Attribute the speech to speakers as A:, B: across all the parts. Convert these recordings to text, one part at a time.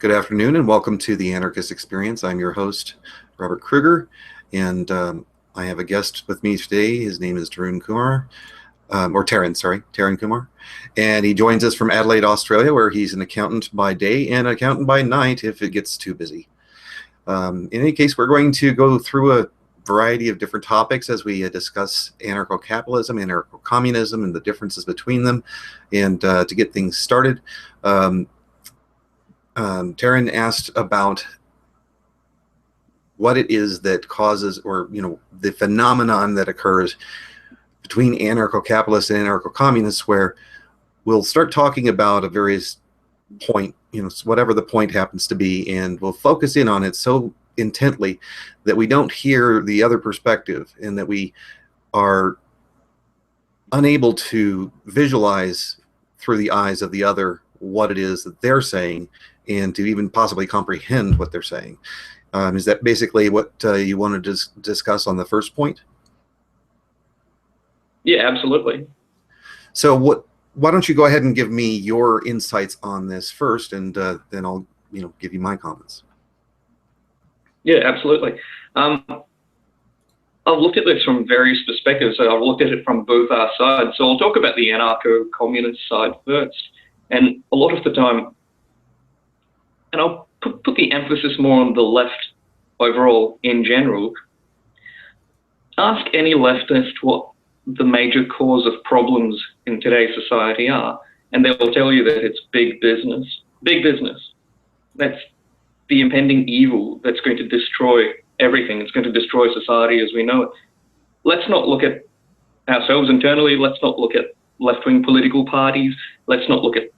A: Good afternoon and welcome to the Anarchist Experience. I'm your host, Robert Kruger, and I have a guest with me today. His name is Tarun Kumar, Tarun Kumar, and he joins us from Adelaide, Australia, where he's an accountant by day and an accountant by night if it gets too busy. In any case, we're going to go through a variety of different topics as we discuss anarcho-capitalism, anarcho-communism, and the differences between them. And to get things started, Taryn asked about what it is that causes, or the phenomenon that occurs between anarcho-capitalists and anarcho-communists, where we'll start talking about a various point, whatever the point happens to be, and we'll focus in on it so intently that we don't hear the other perspective and that we are unable to visualize through the eyes of the other what it is that they're saying and to even possibly comprehend what they're saying. Is that basically what you wanted to discuss on the first point?
B: Yeah, absolutely.
A: So why don't you go ahead and give me your insights on this first, and then I'll give you my comments.
B: Yeah, absolutely. I've looked at this from various perspectives. So I've looked at it from both our sides. So I'll talk about the anarcho-communist side first. And a lot of the time, and I'll put the emphasis more on the left overall in general. Ask any leftist what the major cause of problems in today's society are, and they'll tell you that it's big business. Big business. That's the impending evil that's going to destroy everything. It's going to destroy society as we know it. Let's not look at ourselves internally. Let's not look at left-wing political parties. Let's not look at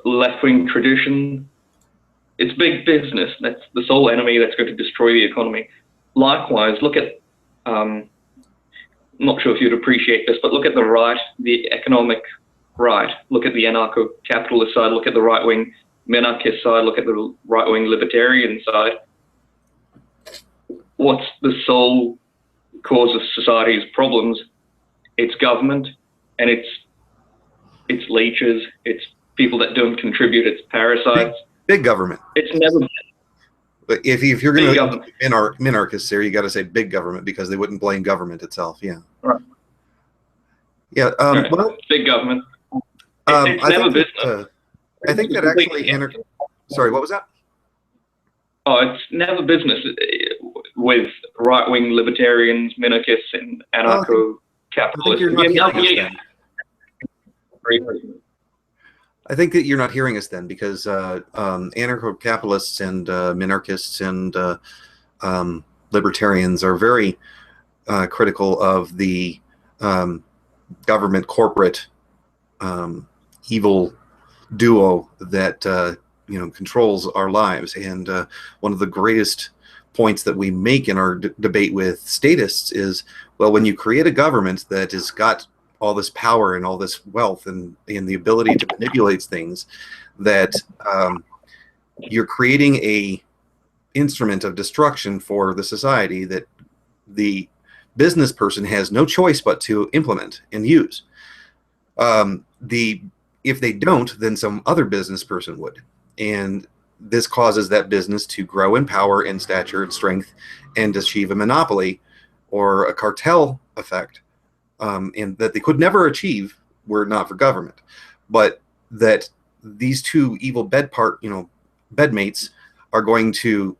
B: left-wing tradition. It's big business. That's the sole enemy that's going to destroy the economy. Likewise, look at, I'm not sure if you'd appreciate this, but look at the right, the economic right. Look at the anarcho-capitalist side. Look at the right-wing minarchist side. Look at the right-wing libertarian side. What's the sole cause of society's problems? It's government, and it's leeches, it's people that don't contribute, it's parasites.
A: Big government.
B: It's never.
A: But if you're going to minarchists there, you got to say big government, because they wouldn't blame government itself. Yeah.
B: Right.
A: Yeah.
B: Right.
A: Well,
B: big government. It's never business.
A: I think that actually Sorry, what was that?
B: Oh, it's never business with right-wing libertarians, minarchists, and anarcho-capitalists.
A: I think that you're not hearing us then, because anarcho-capitalists and minarchists and libertarians are very critical of the government corporate evil duo that controls our lives. And one of the greatest points that we make in our debate with statists is, well, when you create a government that has got all this power and all this wealth and the ability to manipulate things, that you're creating a instrument of destruction for the society that the business person has no choice but to implement and use. If they don't, then some other business person would. And this causes that business to grow in power and stature and strength and achieve a monopoly or a cartel effect, and that they could never achieve were it not for government. But that these two evil bedmates are going to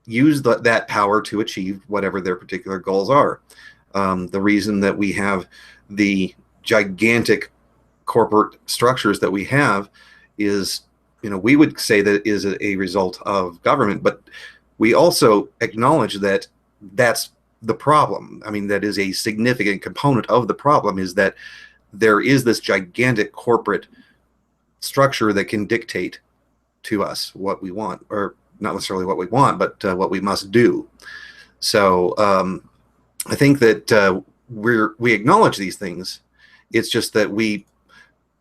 A: use that power to achieve whatever their particular goals are. The reason that we have the gigantic corporate structures that we have is, we would say that is a result of government, but we also acknowledge that that's the problem. I mean, that is a significant component of the problem, is that there is this gigantic corporate structure that can dictate to us what we want, or not necessarily what we want, but what we must do. So I think that we acknowledge these things. It's just that we,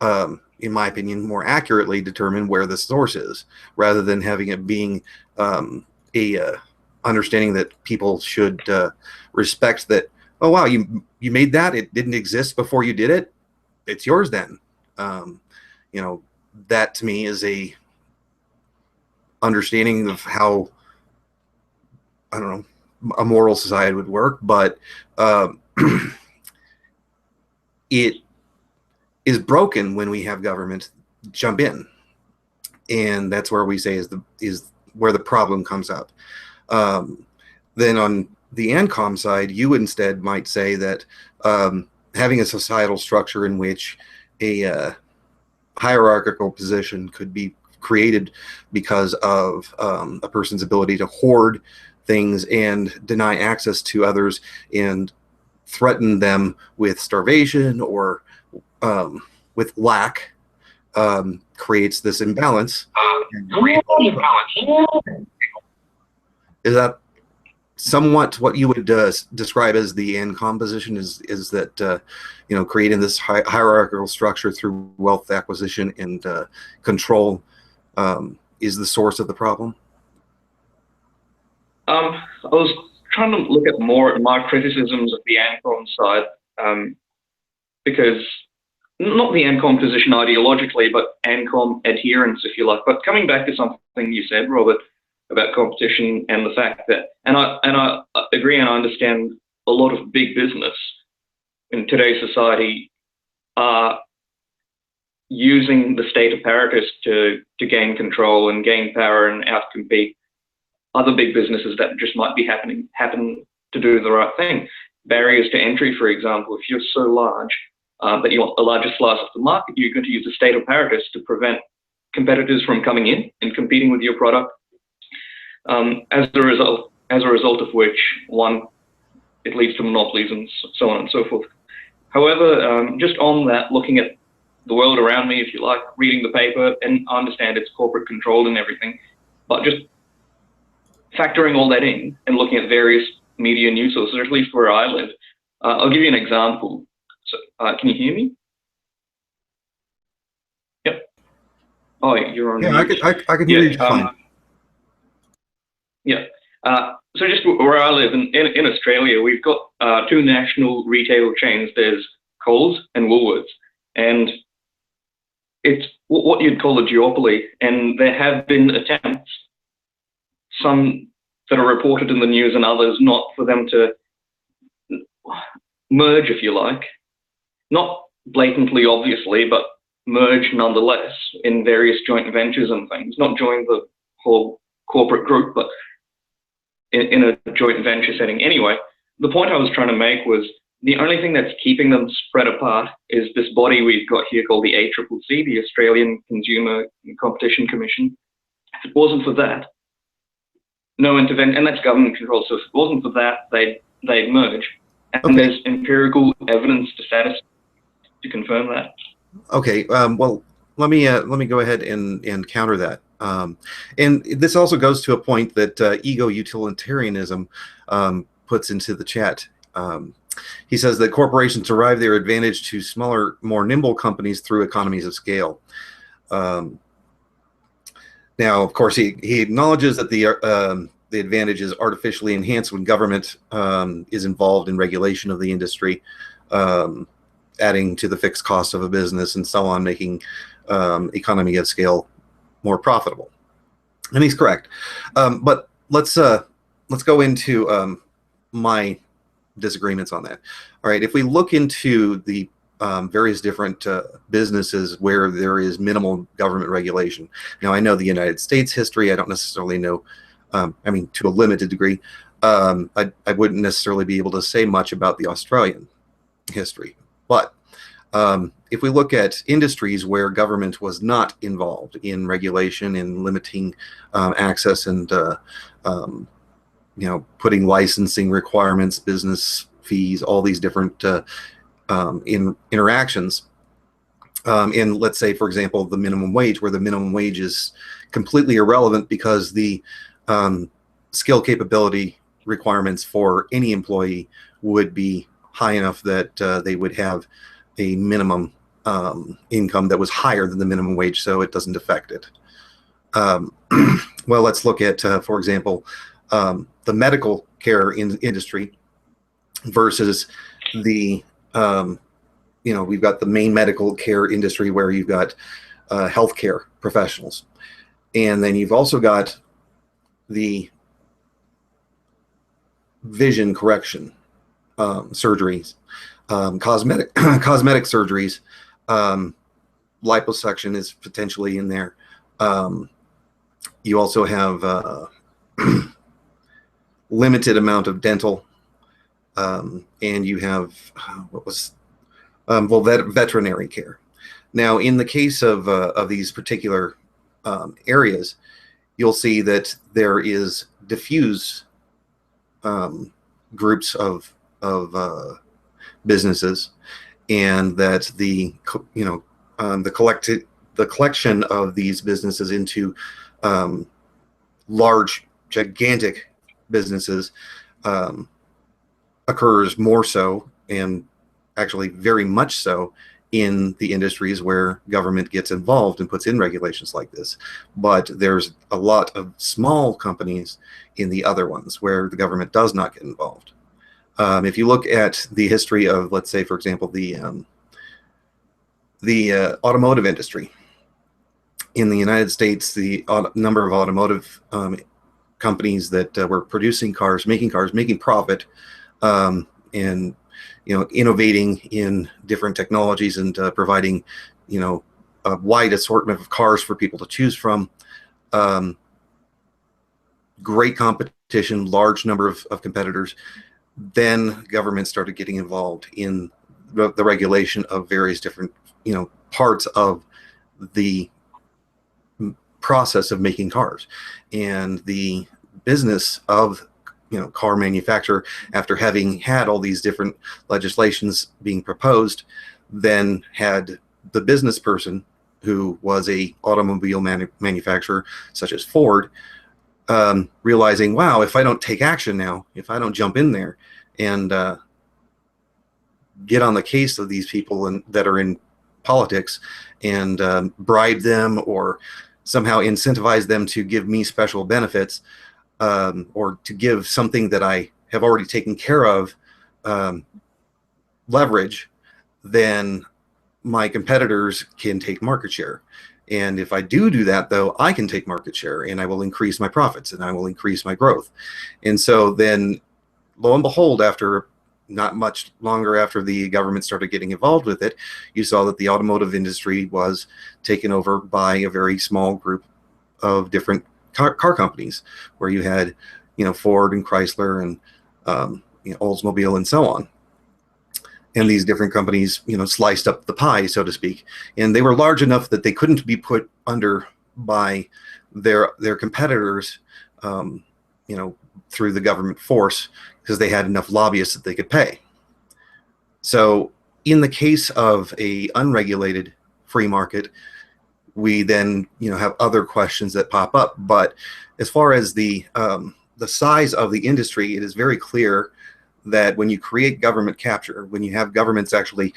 A: in my opinion, more accurately determine where the source is, rather than having it being a understanding that people should respect that, oh wow, you made that, it didn't exist before you did it, it's yours then. That to me is a understanding of how, I don't know, a moral society would work, but it is broken when we have government jump in, and that's where we say is where the problem comes up. Then on the Ancom side, you instead might say that having a societal structure in which a hierarchical position could be created because of a person's ability to hoard things and deny access to others and threaten them with starvation or with lack, creates this imbalance. Is that somewhat what you would describe as the Ancom position? Is that creating this hierarchical structure through wealth acquisition and control is the source of the problem?
B: I was trying to look at more at my criticisms of the Ancom side, because not the Ancom position ideologically, but Ancom adherence, if you like. But coming back to something you said, Robert, about competition and the fact that, and I agree and I understand a lot of big business in today's society are using the state apparatus to gain control and gain power and outcompete other big businesses that just might be happen to do the right thing. Barriers to entry, for example, if you're so large that you want the largest slice of the market, you're going to use the state apparatus to prevent competitors from coming in and competing with your product. As a result of which, one, it leads to monopolies and so on and so forth. However, just on that, looking at the world around me, if you like, reading the paper, and I understand it's corporate controlled and everything, but just factoring all that in and looking at various media news sources, or at least where I live, I'll give you an example. So, can you hear me? Yep. Oh, you're on.
A: Yeah,
B: mute.
A: I can hear you fine.
B: Yeah. So just where I live in Australia, we've got two national retail chains. There's Coles and Woolworths, and it's what you'd call a duopoly. And there have been attempts, some that are reported in the news and others not, for them to merge, if you like, not blatantly, obviously, but merge nonetheless in various joint ventures and things. Not join the whole corporate group, but in a joint venture setting. Anyway, the point I was trying to make was the only thing that's keeping them spread apart is this body we've got here called the ACCC, the Australian Consumer Competition Commission. If it wasn't for that, no intervention, and that's government control. So if it wasn't for that, they'd merge. And
A: Okay.
B: There's empirical evidence to confirm that.
A: Okay. Well, let me go ahead and counter that. And this also goes to a point that ego utilitarianism puts into the chat. He says that corporations derive their advantage to smaller, more nimble companies through economies of scale. Now, of course, he acknowledges that the advantage is artificially enhanced when government is involved in regulation of the industry, adding to the fixed cost of a business and so on, making economy of scale more profitable. And he's correct. But let's go into my disagreements on that. All right, if we look into the various different businesses where there is minimal government regulation. Now, I know the United States history. I don't necessarily know, I mean, to a limited degree. I wouldn't necessarily be able to say much about the Australian history. But if we look at industries where government was not involved in regulation and limiting access and putting licensing requirements, business fees, all these different interactions, in, let's say, for example, the minimum wage, where the minimum wage is completely irrelevant because the skill capability requirements for any employee would be high enough that they would have a minimum income that was higher than the minimum wage, so it doesn't affect it. Well, let's look at, for example, the medical care industry versus the, we've got the main medical care industry where you've got healthcare professionals. And then you've also got the vision correction surgeries, cosmetic surgeries. Liposuction is potentially in there. You also have limited amount of dental, and you have veterinary care. Now, in the case of these particular areas, you'll see that there is diffuse groups of businesses, and that the collection of these businesses into large, gigantic businesses occurs more so, and actually very much so, in the industries where government gets involved and puts in regulations like this. But there's a lot of small companies in the other ones where the government does not get involved. If you look at the history of, let's say, for example, the automotive industry in the United States, the number of automotive companies that were producing cars, making profit, and innovating in different technologies and providing, a wide assortment of cars for people to choose from. Great competition, large number of competitors. Then government started getting involved in the regulation of various different, parts of the process of making cars. And the business of car manufacturer, after having had all these different legislations being proposed, then had the business person who was a automobile manufacturer such as Ford, realizing, wow, if I don't take action now, if I don't jump in there and get on the case of these people that are in politics and bribe them or somehow incentivize them to give me special benefits, or to give something that I have already taken care of leverage, then my competitors can take market share. And if I do that, though, I can take market share, and I will increase my profits, and I will increase my growth. And so then, lo and behold, after not much longer after the government started getting involved with it, you saw that the automotive industry was taken over by a very small group of different car companies, where you had, Ford and Chrysler and Oldsmobile and so on. And these different companies, sliced up the pie, so to speak. And they were large enough that they couldn't be put under by their competitors, through the government force, because they had enough lobbyists that they could pay. So in the case of a unregulated free market, we then have other questions that pop up. But as far as the size of the industry, it is very clear that when you create government capture, when you have governments actually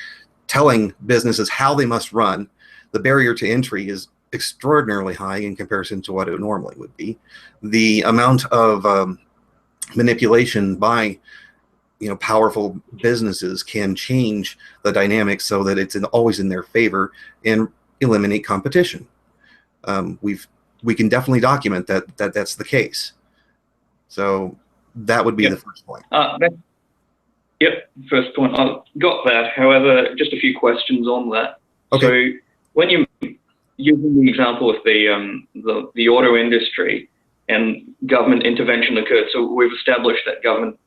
A: telling businesses how they must run, the barrier to entry is extraordinarily high in comparison to what it normally would be. The amount of manipulation by powerful businesses can change the dynamics so that it's always in their favor and eliminate competition. We can definitely document that's the case. So that would be the first point.
B: Yep, first point. I've got that. However, just a few questions on that.
A: Okay.
B: So when you using the example of the auto industry and government intervention occurred, so we've established that government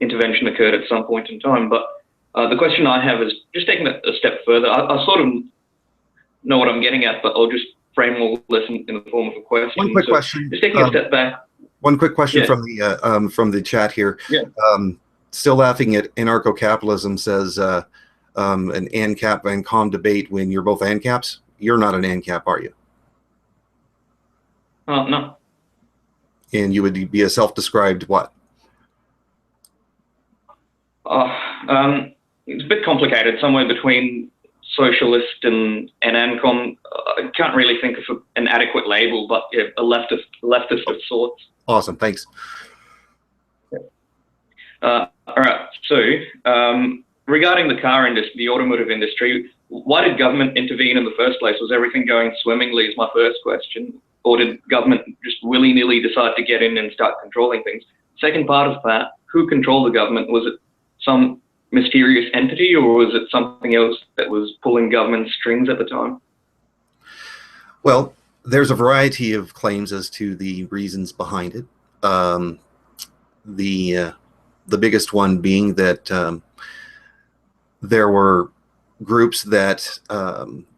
B: intervention occurred at some point in time. But the question I have is just taking that a step further. I sort of know what I'm getting at, but I'll just frame all this in the form of a question.
A: One quick question.
B: Just taking a step back.
A: One quick question from the chat here.
B: Yeah.
A: Still laughing at Anarcho-Capitalism says an Ancap Ancom debate when you're both Ancaps. You're not an Ancap, are you?
B: No.
A: And you would be a self-described what?
B: It's a bit complicated. Somewhere between socialist and Ancom. I can't really think of an adequate label, but yeah, a leftist of sorts.
A: Awesome, thanks.
B: All right. So regarding the car industry, the automotive industry, why did government intervene in the first place? Was everything going swimmingly is my first question. Or did government just willy-nilly decide to get in and start controlling things? Second part of that, who controlled the government? Was it some mysterious entity, or was it something else that was pulling government strings at the time?
A: Well, there's a variety of claims as to the reasons behind it. The biggest one being that there were groups that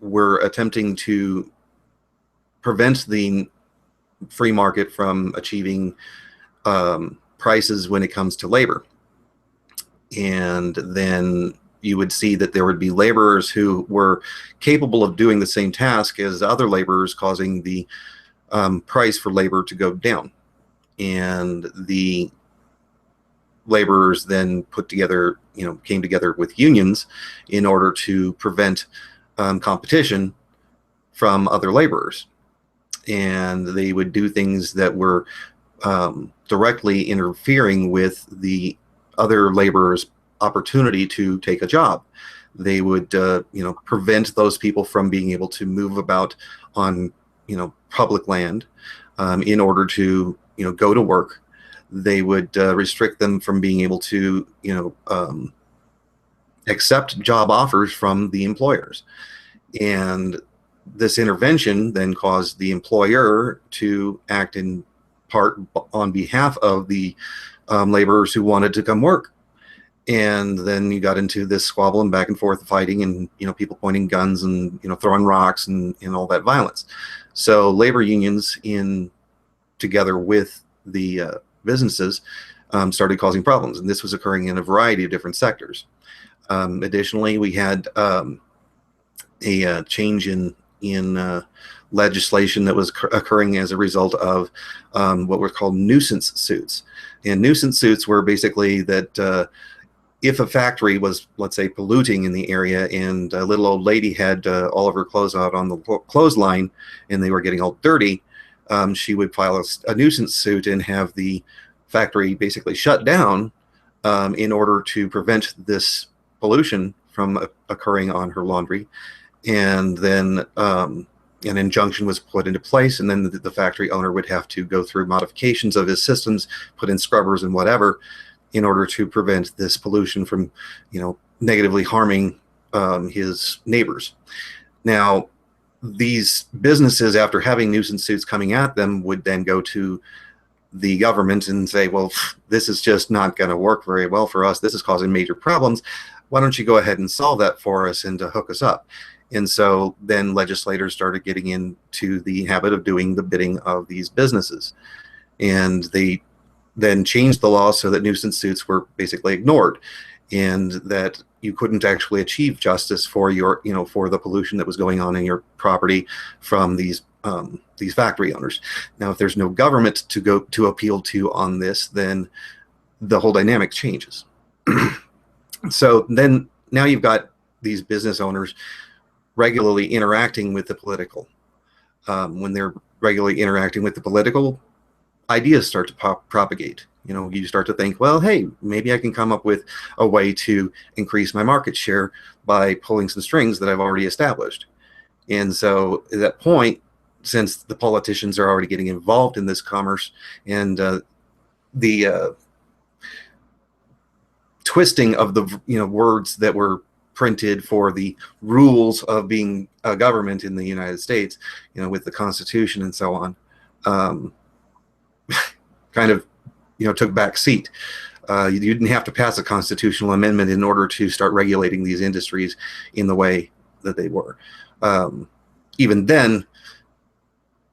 A: were attempting to prevent the free market from achieving prices when it comes to labor. And then you would see that there would be laborers who were capable of doing the same task as other laborers, causing the price for labor to go down. And the laborers then came together with unions in order to prevent competition from other laborers. And they would do things that were directly interfering with the other laborers' opportunity to take a job. They would prevent those people from being able to move about on public land in order to go to work. They would restrict them from being able to accept job offers from the employers. And this intervention then caused the employer to act in part on behalf of the laborers who wanted to come work. And then you got into this squabble and back and forth fighting, and people pointing guns and throwing rocks and all that violence. So labor unions, together with the businesses, started causing problems, and this was occurring in a variety of different sectors. Additionally, we had a change in legislation that was occurring as a result of what were called nuisance suits. And nuisance suits were basically that if a factory was, let's say, polluting in the area, and a little old lady had all of her clothes out on the clothesline and they were getting all dirty, she would file a nuisance suit and have the factory basically shut down in order to prevent this pollution from occurring on her laundry. And then an injunction was put into place, and then the factory owner would have to go through modifications of his systems, put in scrubbers and whatever, in order to prevent this pollution from, negatively harming his neighbors. Now, these businesses, after having nuisance suits coming at them, would then go to the government and say, well, this is just not going to work very well for us. This is causing major problems. Why don't you go ahead and solve that for us and to hook us up? And so then legislators started getting into the habit of doing the bidding of these businesses. And they then changed the law so that nuisance suits were basically ignored, and that you couldn't actually achieve justice for your, for the pollution that was going on in your property from these factory owners. Now, if there's no government to go to appeal to on this, then the whole dynamic changes. So then now you've got these business owners regularly interacting with the political. When they're regularly interacting with the political, ideas start to propagate. You start to think, well, hey, maybe I can come up with a way to increase my market share by pulling some strings that I've already established. And so at that point, since the politicians are already getting involved in this commerce, and the twisting of the words that were printed for the rules of being a government in the United States, with the Constitution and so on, kind of took back seat. You didn't have to pass a constitutional amendment in order to start regulating these industries in the way that they were. Even then,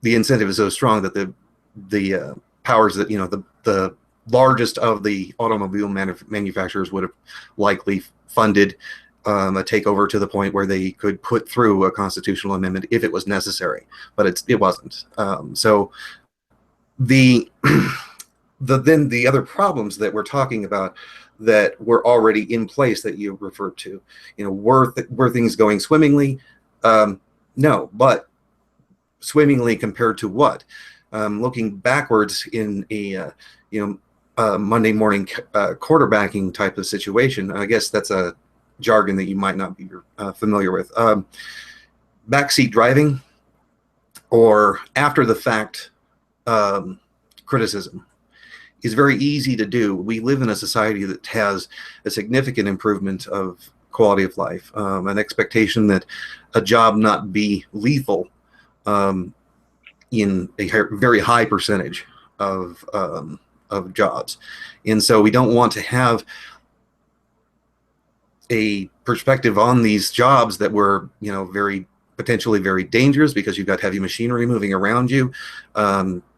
A: the incentive is so strong that the powers that the largest of the automobile manufacturers would have likely funded a takeover to the point where they could put through a constitutional amendment if it was necessary, but it wasn't. So then the other problems that we're talking about that were already in place that you referred to, were things going swimmingly? No, but swimmingly compared to what? Looking backwards in a Monday morning quarterbacking type of situation, I guess that's a jargon that you might not be familiar with. Backseat driving, or after the fact criticism, is very easy to do. We live in a society that has a significant improvement of quality of life, an expectation that a job not be lethal in a very high percentage of jobs. And so we don't want to have a perspective on these jobs that were, potentially very dangerous, because you've got heavy machinery moving around you.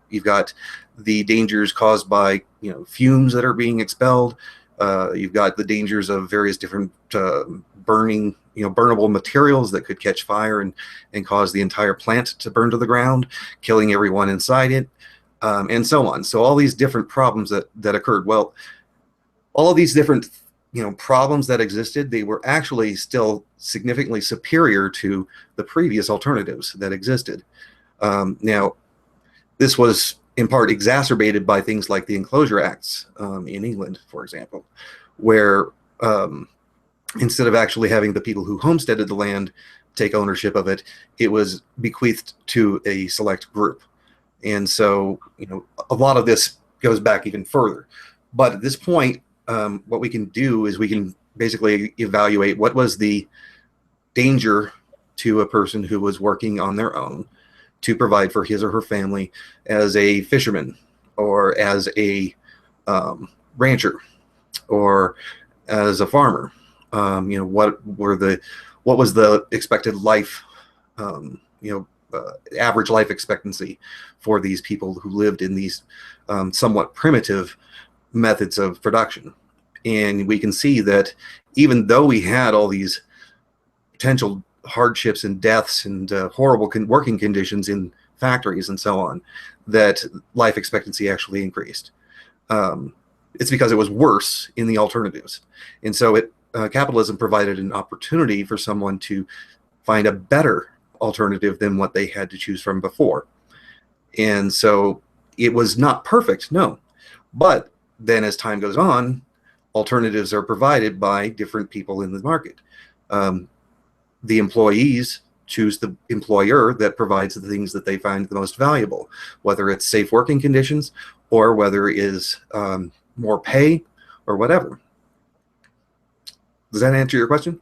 A: You've got the dangers caused by, fumes that are being expelled. You've got the dangers of various different burning, burnable materials that could catch fire and cause the entire plant to burn to the ground, killing everyone inside it, and so on. So all these different problems that occurred. Well, all of these different problems that existed, they were actually still significantly superior to the previous alternatives that existed. Now, this was in part exacerbated by things like the Enclosure Acts in England, for example, where instead of actually having the people who homesteaded the land take ownership of it, it was bequeathed to a select group. And so, a lot of this goes back even further. But at this point, what we can do is we can basically evaluate what was the danger to a person who was working on their own to provide for his or her family as a fisherman, or as a rancher, or as a farmer. What was the expected life, average life expectancy for these people who lived in these somewhat primitive methods of production. And we can see that even though we had all these potential hardships and deaths and horrible working conditions in factories and so on, that life expectancy actually increased. It's because it was worse in the alternatives. And so capitalism provided an opportunity for someone to find a better alternative than what they had to choose from before. And so it was not perfect, no. But then as time goes on, alternatives are provided by different people in the market. The employees choose the employer that provides the things that they find the most valuable, whether it's safe working conditions or whether it is more pay or whatever. Does that answer your question?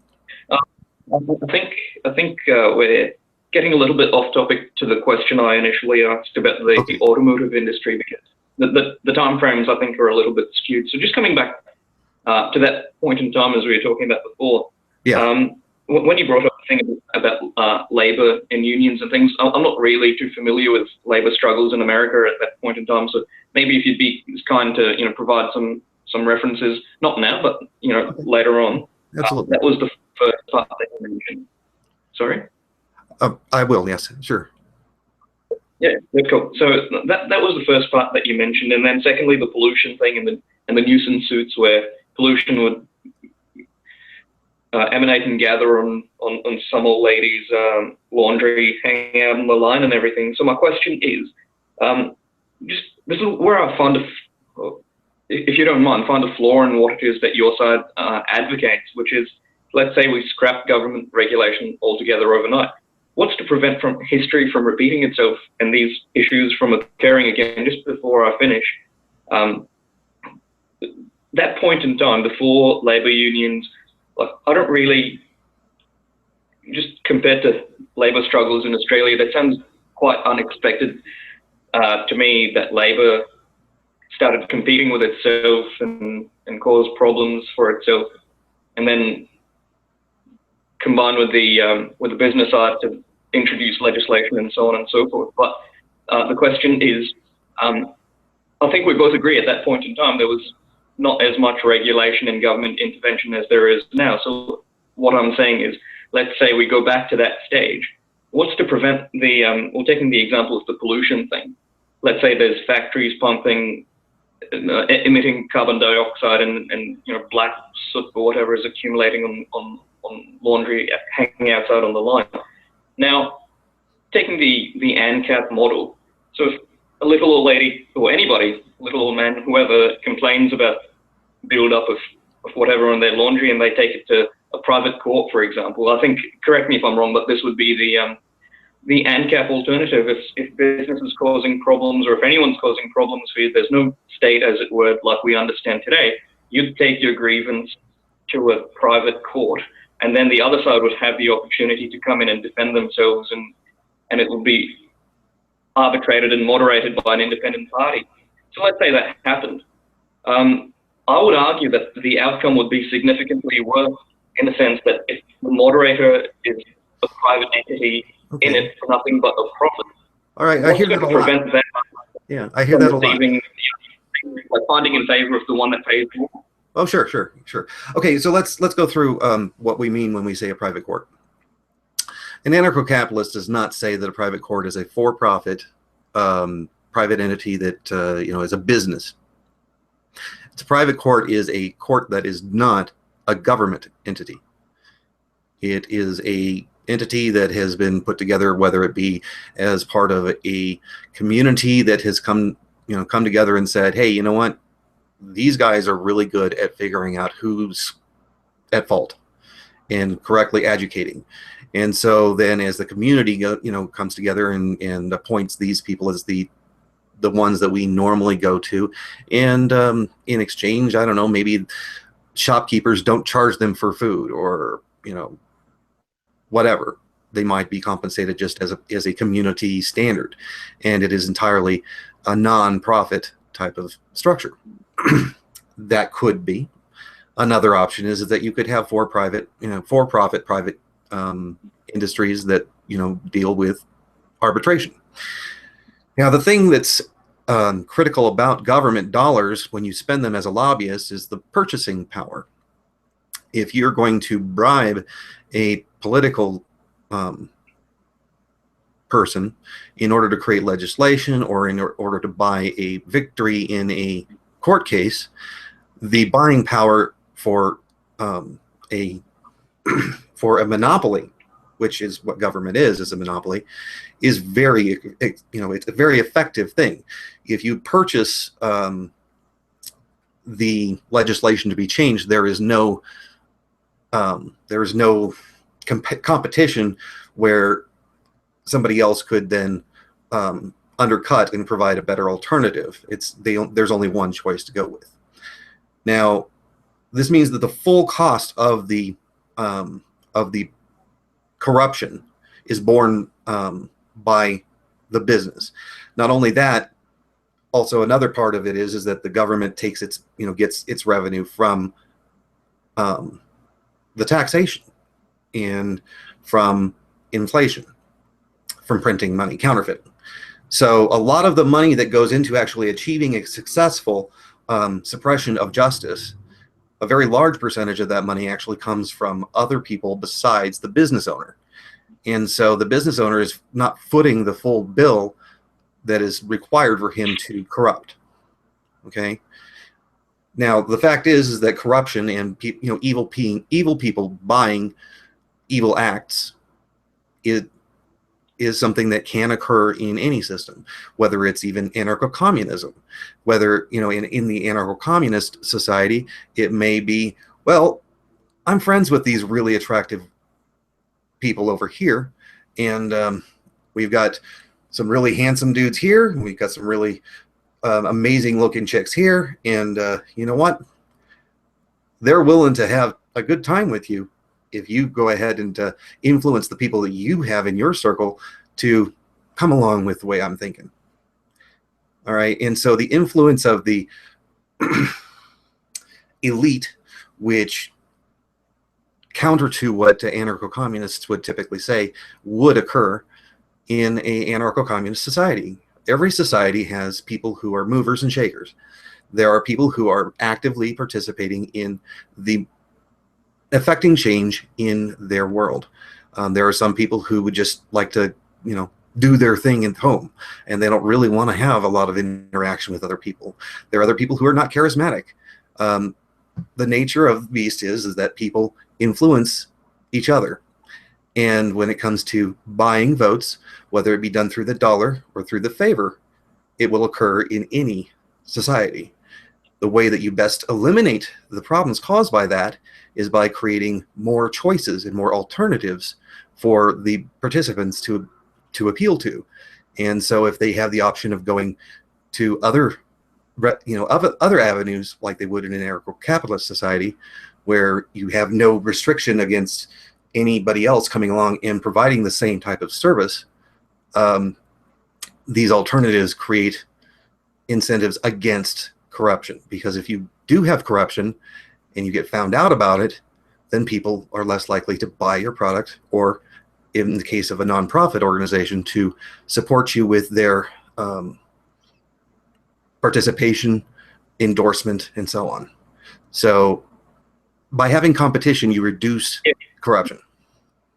B: I think we're getting a little bit off topic to the question I initially asked about the automotive industry, because the time frames I think are a little bit skewed. So just coming back to that point in time as we were talking about before.
A: Yeah.
B: When you brought up the thing about labour and unions and things, I'm not really too familiar with labour struggles in America at that point in time. So maybe if you'd be kind to provide some references, not now, but later on.
A: Absolutely.
B: That was the first part that you mentioned. Sorry.
A: I will. Yes. Sure.
B: Yeah. Cool. So that was the first part that you mentioned, and then secondly, the pollution thing and the nuisance suits where pollution would emanate and gather on some old lady's laundry, hanging out on the line and everything. So my question is, this is where I find if you don't mind, find a flaw in what it is that your side advocates, which is, let's say we scrap government regulation altogether overnight. What's to prevent history from repeating itself and these issues from occurring again? Just before I finish, that point in time, before labour unions, I don't really, just compared to labour struggles in Australia, that sounds quite unexpected to me, that labour started competing with itself and caused problems for itself, and then combined with the business side to introduce legislation and so on and so forth. But the question is, I think we both agree at that point in time there was not as much regulation and government intervention as there is now. So what I'm saying is, let's say we go back to that stage. What's to prevent well, taking the example of the pollution thing, let's say there's factories pumping, emitting carbon dioxide and black soot or whatever is accumulating on laundry hanging outside on the line. Now, taking the Ancap model, so if a little old lady or anybody, little old man, whoever complains about build up of whatever on their laundry and they take it to a private court, for example. I think, correct me if I'm wrong, but this would be the Ancap alternative. If business is causing problems, or if anyone's causing problems for you, there's no state, as it were, like we understand today. You'd take your grievance to a private court, and then the other side would have the opportunity to come in and defend themselves, and it would be arbitrated and moderated by an independent party. So let's say that happened. I would argue that the outcome would be significantly worse, in the sense that if the moderator is a private entity in it for nothing but a profit,
A: all right, I hear that a lot. Yeah, I hear that a lot.
B: Like finding in favor of the one that pays more.
A: Oh, sure. Okay, so let's go through what we mean when we say a private court. An anarcho-capitalist does not say that a private court is a for-profit private entity that is a business. A private court is a court that is not a government entity. It is a entity that has been put together, whether it be as part of a community that has come together and said, hey, you know what? These guys are really good at figuring out who's at fault and correctly educating. And so then as the community comes together and appoints these people as the ones that we normally go to, and in exchange, I don't know, maybe shopkeepers don't charge them for food, or whatever. They might be compensated just as a community standard, and it is entirely a non-profit type of structure. That could be. Another option is that you could have for-profit private industries that deal with arbitration. Now, the thing that's critical about government dollars when you spend them as a lobbyist is the purchasing power. If you're going to bribe a political person in order to create legislation, or in order to buy a victory in a court case, the buying power for a monopoly, which is what government is a monopoly, is it's a very effective thing. If you purchase the legislation to be changed, there is no competition where somebody else could then undercut and provide a better alternative. There's only one choice to go with. Now, this means that the full cost of the corruption is borne by the business. Not only that, also another part of it is that the government takes gets its revenue from the taxation and from inflation, from printing money, counterfeiting. So a lot of the money that goes into actually achieving a successful suppression of justice, a very large percentage of that money actually comes from other people besides the business owner. And so the business owner is not footing the full bill that is required for him to corrupt. Okay. Now, the fact is that corruption and evil people buying evil acts is something that can occur in any system, whether it's even anarcho-communism, whether, in the anarcho-communist society, it may be, well, I'm friends with these really attractive people over here, and we've got some really handsome dudes here, and we've got some really amazing looking chicks here, and you know what? They're willing to have a good time with you if you go ahead and influence the people that you have in your circle to come along with the way I'm thinking. All right. And so the influence of the elite, which counter to what anarcho-communists would typically say, would occur in an anarcho-communist society. Every society has people who are movers and shakers. There are people who are actively participating in the affecting change in their world. There are some people who would just like to, do their thing at home, and they don't really want to have a lot of interaction with other people. There are other people who are not charismatic. The nature of the beast is that people influence each other. And when it comes to buying votes, whether it be done through the dollar or through the favor, it will occur in any society. the way that you best eliminate the problems caused by that is by creating more choices and more alternatives for the participants to appeal to. And so if they have the option of going to other avenues like they would in an anarcho-capitalist society, where you have no restriction against anybody else coming along and providing the same type of service, these alternatives create incentives against corruption. Because if you do have corruption and you get found out about it, then people are less likely to buy your product, or in the case of a nonprofit organization, to support you with their participation, endorsement, and so on. So by having competition, you reduce corruption.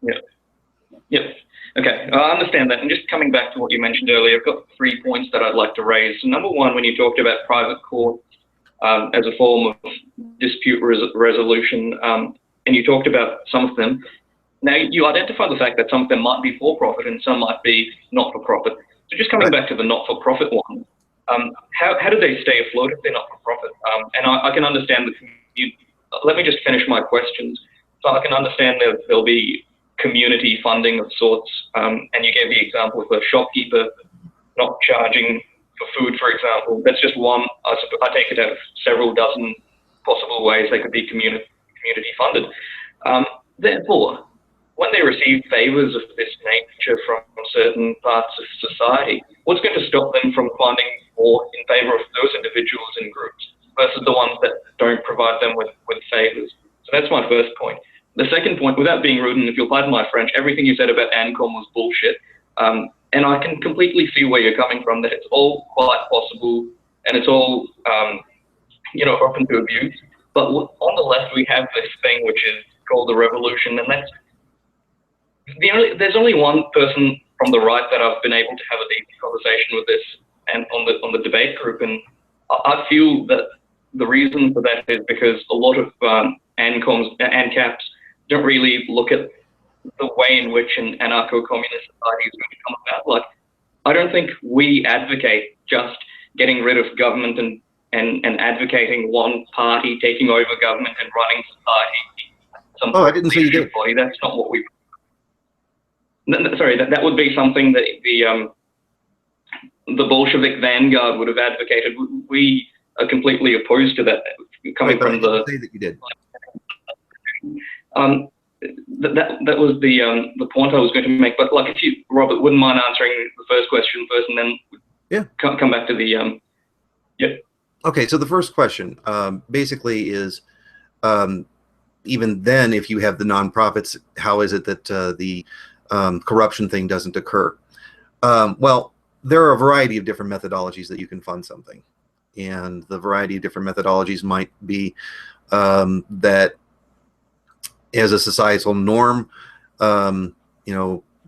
B: Yeah. Yep. Okay, I understand that. And just coming back to what you mentioned earlier, I've got 3 points that I'd like to raise. So number one, when you talked about private court as a form of dispute resolution, and you talked about some of them. Now, you identify the fact that some of them might be for-profit and some might be not-for-profit. So just coming back to the not-for-profit one, how do they stay afloat if they're not-for-profit? And I can understand let me just finish my questions. So I can understand that there'll be community funding of sorts, and you gave the example of a shopkeeper not charging for food, for example. That's just one. I take it out of several dozen possible ways they could be community funded. Therefore, when they receive favours of this nature from certain parts of society, what's going to stop them from funding more in favour of those individuals and groups versus the ones that don't provide them with favours? So that's my first point. The second point, without being rude, and if you'll pardon my French, everything you said about Ancom was bullshit. And I can completely see where you're coming from, that it's all quite possible and it's all, open to abuse. But on the left, we have this thing which is called the revolution, and that's there's only one person from the right that I've been able to have a deep conversation with this, and on the debate group, and I feel that the reason for that is because a lot of Ancaps don't really look at the way in which an anarcho-communist society is going to come about. Like, I don't think we advocate just getting rid of government and advocating one party taking over government and running society.
A: I didn't say you did.
B: Body. That's not what we. Sorry, that would be something that the Bolshevik vanguard would have advocated. We are completely opposed to that. Coming from the.
A: Say that you did.
B: That was the point I was going to make. But like, if you, Robert, wouldn't mind answering the first question first, and then come back to the
A: Okay, so the first question basically is, even then, if you have the nonprofits, how is it that the corruption thing doesn't occur? Well, there are a variety of different methodologies that you can fund something, and the variety of different methodologies might be that as a societal norm,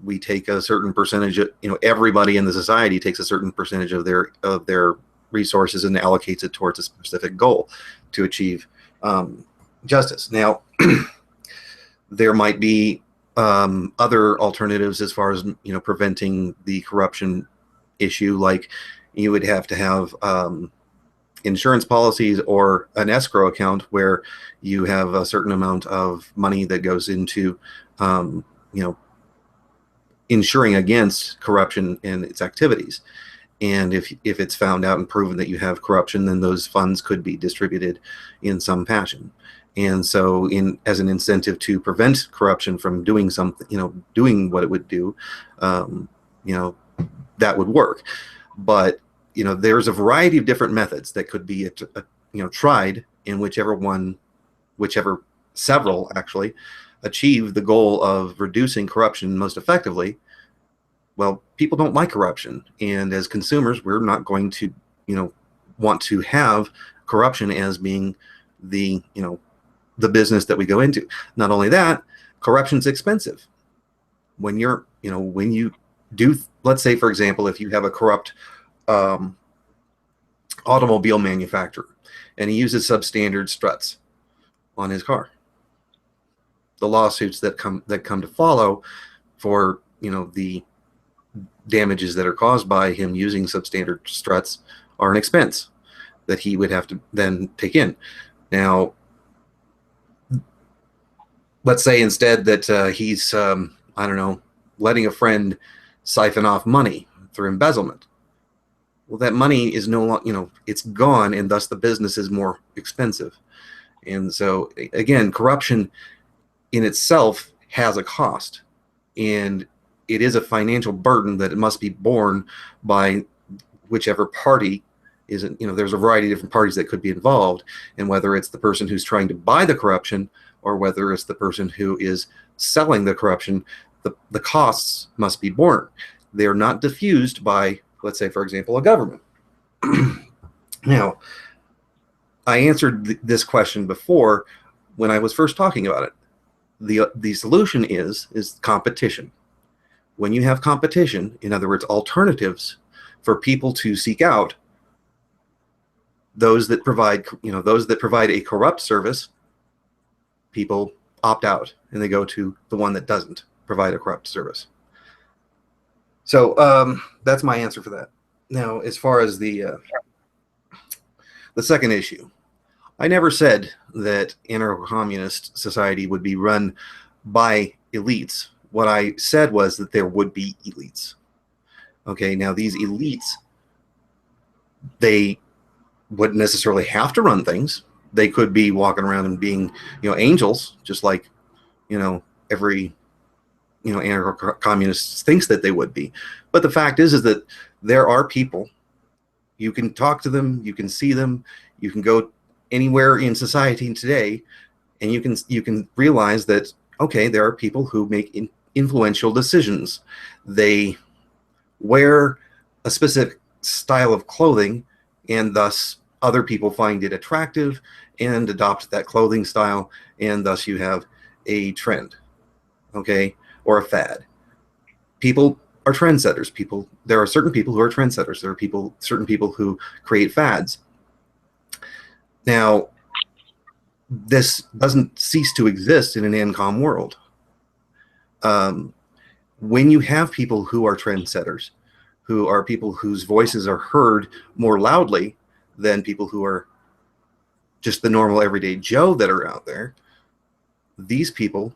A: we take a certain percentage of, everybody in the society takes a certain percentage of their resources and allocates it towards a specific goal to achieve justice. Now, there might be other alternatives as far as preventing the corruption issue, like you would have to have insurance policies or an escrow account where you have a certain amount of money that goes into insuring against corruption and its activities. And if it's found out and proven that you have corruption, then those funds could be distributed in some fashion. And so as an incentive to prevent corruption from doing something, doing what it would do, that would work. But there's a variety of different methods that could be tried, in whichever several actually achieve the goal of reducing corruption most effectively. Well, people don't like corruption, and as consumers, we're not going to want to have corruption as being the business that we go into. Not only that, corruption's expensive. When you do, let's say, for example, if you have a corrupt automobile manufacturer and he uses substandard struts on his car, the lawsuits that come to follow for the damages that are caused by him using substandard struts are an expense. that he would have to then take in. Now, let's say instead that he's, I don't know, letting a friend siphon off money through embezzlement. Well, that money is no longer, it's gone, and thus the business is more expensive. And so, again, corruption in itself has a cost, and it is a financial burden that it must be borne by whichever party isn't. There's a variety of different parties that could be involved, and whether it's the person who's trying to buy the corruption or whether it's the person who is selling the corruption, the costs must be borne. They are not diffused by, let's say, for example, a government. Now, I answered this question before when I was first talking about it. The solution is competition. When you have competition, in other words, alternatives for people to seek out, those that provide a corrupt service, people opt out and they go to the one that doesn't provide a corrupt service. So that's my answer for that. Now, as far as the second issue, I never said that anarcho-communist society would be run by elites. What I said was that there would be elites. Okay, now these elites, they wouldn't necessarily have to run things. They could be walking around and being, angels, just like, every, anarcho-communist thinks that they would be. But the fact is that there are people. You can talk to them, you can see them, you can go anywhere in society today, and you can realize that, okay, there are people who make influential decisions. They wear a specific style of clothing, and thus other people find it attractive and adopt that clothing style, and thus you have a trend, okay, or a fad. People are trendsetters. There are certain people who are trendsetters. There are certain people who create fads. Now, this doesn't cease to exist in an Ancom world. When you have people who are trendsetters, who are people whose voices are heard more loudly than people who are just the normal everyday Joe that are out there, these people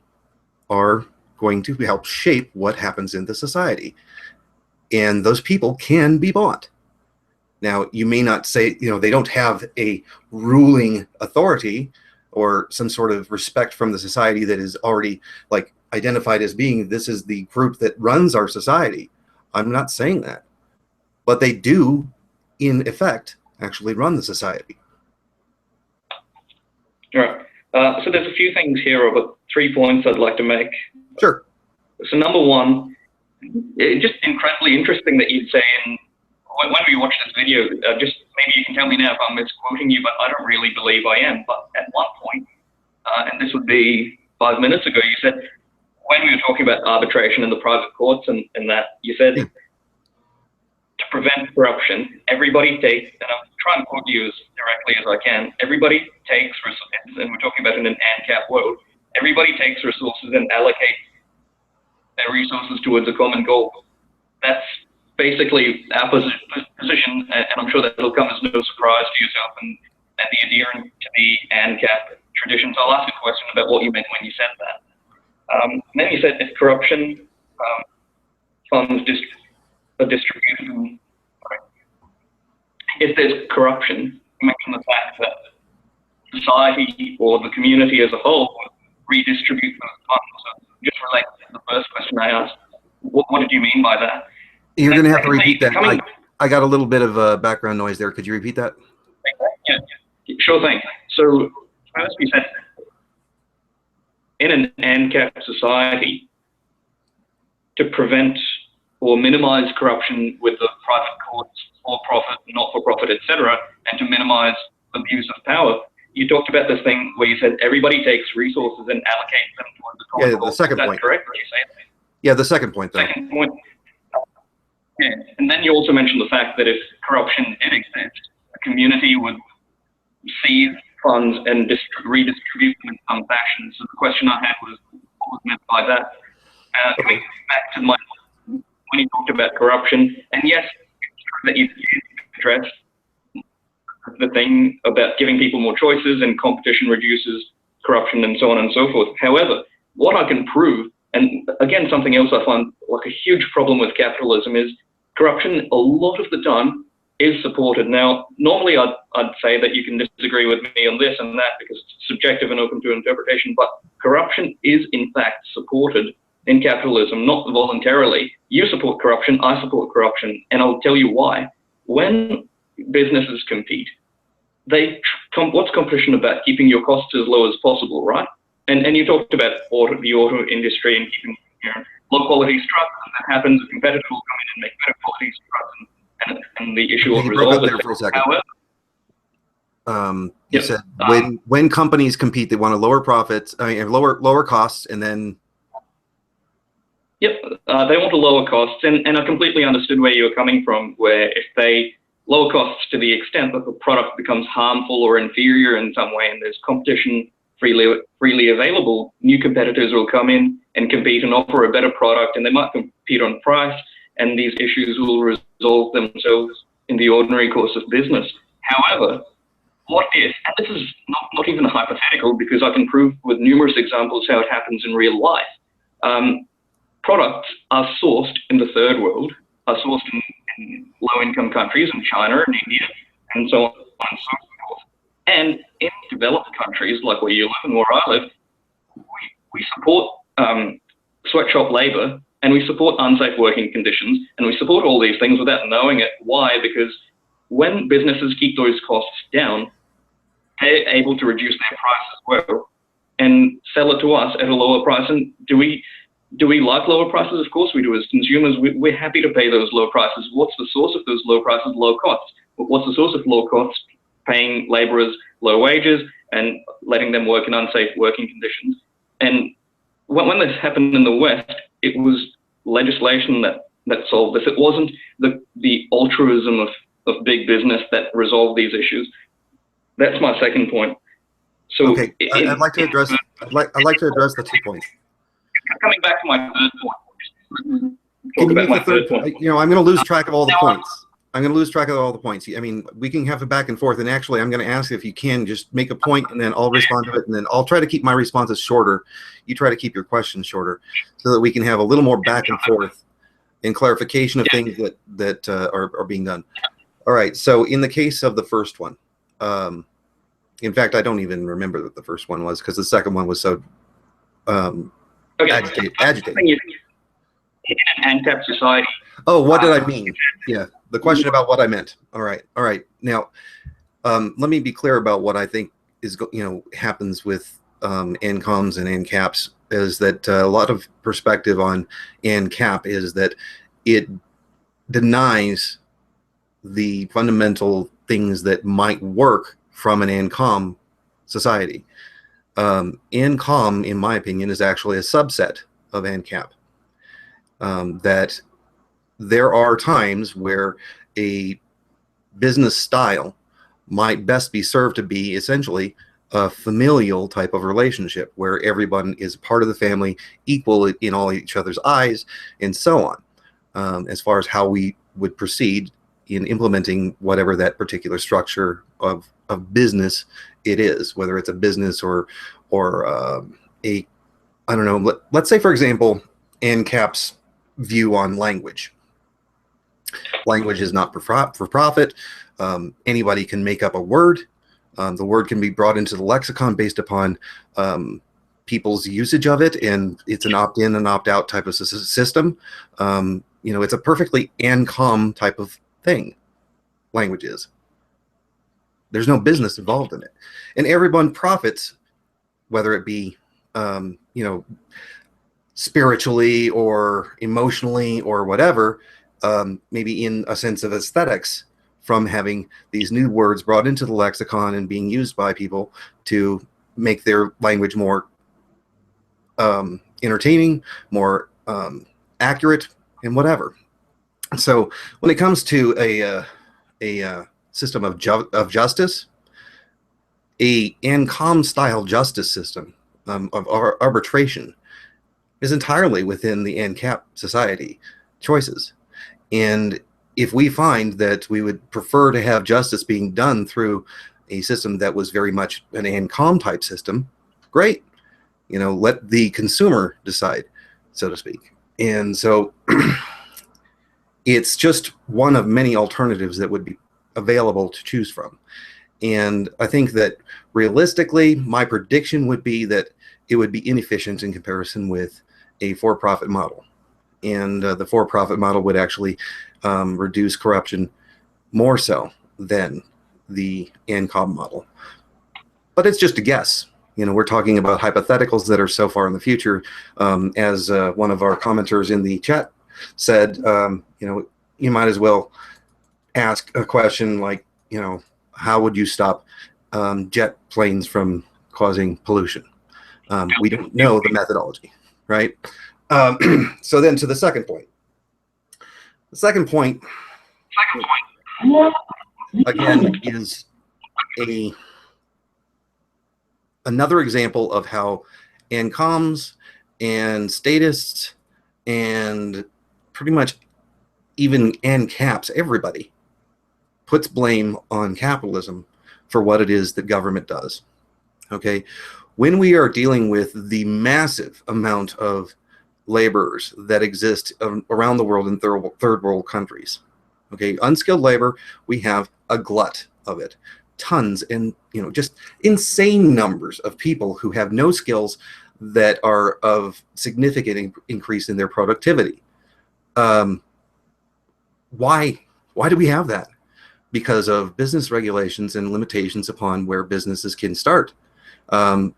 A: are going to help shape what happens in the society. And those people can be bought. Now, you may not say, they don't have a ruling authority or some sort of respect from the society that is already like identified as being, this is the group that runs our society. I'm not saying that. But they do, in effect, actually run the society.
B: All right. So there's a few things here, Robert. 3 points I'd like to make.
A: Sure.
B: So number one, it's just incredibly interesting that you'd say, when we watch this video, just maybe you can tell me now if I'm misquoting you, but I don't really believe I am. But at one point, and this would be 5 minutes ago, you said, when we were talking about arbitration in the private courts and that, you said, to prevent corruption, everybody takes, and I'm trying to quote you as directly as I can, everybody takes resources, and we're talking about in an Ancap world, everybody takes resources and allocates their resources towards a common goal. That's basically our position, and I'm sure that'll come as no surprise to yourself and the adherent to the Ancap traditions. I'll ask a question about what you meant when you said that. Then you said if corruption funds are distributed, if there's corruption, you mentioned the fact that society or the community as a whole would redistribute those funds. So just relate to the first question I asked. What did you mean by that?
A: You're going to have to repeat that. I got a little bit of background noise there. Could you repeat that?
B: Yeah, sure thing. So first we said, in an Ancap society, to prevent or minimize corruption with the private courts, for-profit, not-for-profit, etc., and to minimize abuse of power, you talked about this thing where you said everybody takes resources and allocates them towards the common goal.
A: The second point.
B: Is that correct? Did you say that?
A: Yeah, the second point, though.
B: Second point. Yeah, and then you also mentioned the fact that if corruption did exist, the community would seize funds and redistribute them in some fashion. So the question I had was, what was meant by that? Coming back to when you talked about corruption, and yes, it's true that you addressed the thing about giving people more choices, and competition reduces corruption and so on and so forth. However, what I can prove, and again, something else I find like a huge problem with capitalism, is corruption a lot of the time is supported. Now, normally I'd say that you can disagree with me on this and that because it's subjective and open to interpretation, but corruption is in fact supported in capitalism, not voluntarily. You support corruption, I support corruption, and I'll tell you why. When businesses compete, what's competition about? Keeping your costs as low as possible, right? And you talked about the auto industry and keeping low quality struts, and that happens. A competitor will come in and make better quality struts, and the issue will resolve
A: itself. For a second.
B: However,
A: you said when companies compete, they want to lower profits, lower costs, and then.
B: Yep, they want to lower costs, and I completely understood where you were coming from, where if they lower costs to the extent that the product becomes harmful or inferior in some way, and there's competition freely available, new competitors will come in and compete and offer a better product, and they might compete on price, and these issues will resolve themselves in the ordinary course of business. However, what if, and this is not even a hypothetical because I can prove with numerous examples how it happens in real life. Products are sourced in the third world, are sourced in low-income countries, in China and India, and so on and so forth. And in developed countries like where you live and where I live, we support sweatshop labor, and we support unsafe working conditions, and we support all these things without knowing it. Why? Because when businesses keep those costs down, they're able to reduce their price as well and sell it to us at a lower price. And do we like lower prices? Of course we do. As consumers, we're happy to pay those low prices. What's the source of those low prices? Low costs. But what's the source of low costs? Paying laborers low wages and letting them work in unsafe working conditions. And when this happened in the West, it was legislation that solved this. It wasn't the altruism of big business that resolved these issues. That's my second point. So
A: okay, I'd like to address the 2 points.
B: Coming back to my third point.
A: Can you make the third point? I'm going to lose track of all the points. I mean, we can have a back and forth, and actually I'm going to ask if you can just make a point, and then I'll respond to it, and then I'll try to keep my responses shorter. You try to keep your questions shorter so that we can have a little more back and forth and clarification of things that are being done. All right, so in the case of the first one, in fact, I don't even remember what the first one was because the second one was so agitated.
B: In an Ancap society.
A: Oh, what did I mean? Yeah, the question about what I meant. All right. Now, let me be clear about what I think is happens with Ancoms and Ancaps. Is that a lot of perspective on Ancap is that it denies the fundamental things that might work from an Ancom society. Ancom, in my opinion, is actually a subset of Ancap. That there are times where a business style might best be served to be essentially a familial type of relationship where everyone is part of the family, equal in all each other's eyes, and so on, as far as how we would proceed in implementing whatever that particular structure of business it is, whether it's a business or I don't know, let's say, for example, Ancap's view on language. Language is not for profit. Anybody can make up a word. The word can be brought into the lexicon based upon people's usage of it, and it's an opt-in and opt-out type of system. It's a perfectly Ancom type of thing. Language is. There's no business involved in it, and everyone profits, whether it be spiritually or emotionally or whatever, maybe in a sense of aesthetics, from having these new words brought into the lexicon and being used by people to make their language more entertaining, more accurate, and whatever. So when it comes to a system of justice, a Ancom style justice system of arbitration is entirely within the Ancap society choices, and if we find that we would prefer to have justice being done through a system that was very much an Ancom type system, great. Let the consumer decide, so to speak. And so it's just one of many alternatives that would be available to choose from. And I think that realistically, my prediction would be that it would be inefficient in comparison with a for-profit model. And the for-profit model would actually reduce corruption more so than the Ancom model. But it's just a guess. We're talking about hypotheticals that are so far in the future. As one of our commenters in the chat said, you might as well ask a question like, how would you stop jet planes from causing pollution? We don't know the methodology, right? So then to the second point. The second point, again, is another example of how Ancoms and statists and pretty much even Ancaps, everybody puts blame on capitalism for what it is that government does. Okay, when we are dealing with the massive amount of laborers that exist around the world in third world countries, okay, unskilled labor, we have a glut of it. Tons and just insane numbers of people who have no skills that are of significant increase in their productivity. Why do we have that? Because of business regulations and limitations upon where businesses can start.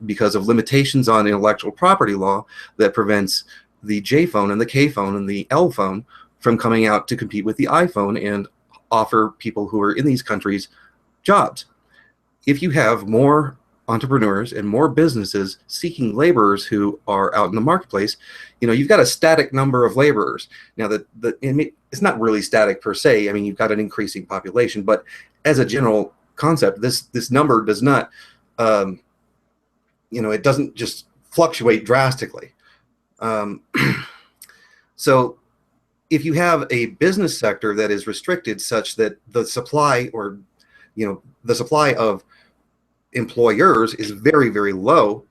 A: Because of limitations on intellectual property law that prevents the J phone and the K phone and the L phone from coming out to compete with the iPhone and offer people who are in these countries jobs. If you have more entrepreneurs and more businesses seeking laborers who are out in the marketplace, you've got a static number of laborers. Now, it's not really static per se. I mean, you've got an increasing population, but as a general concept, this number does not, it doesn't just fluctuate drastically. So if you have a business sector that is restricted such that the supply the supply of employers is very, very low,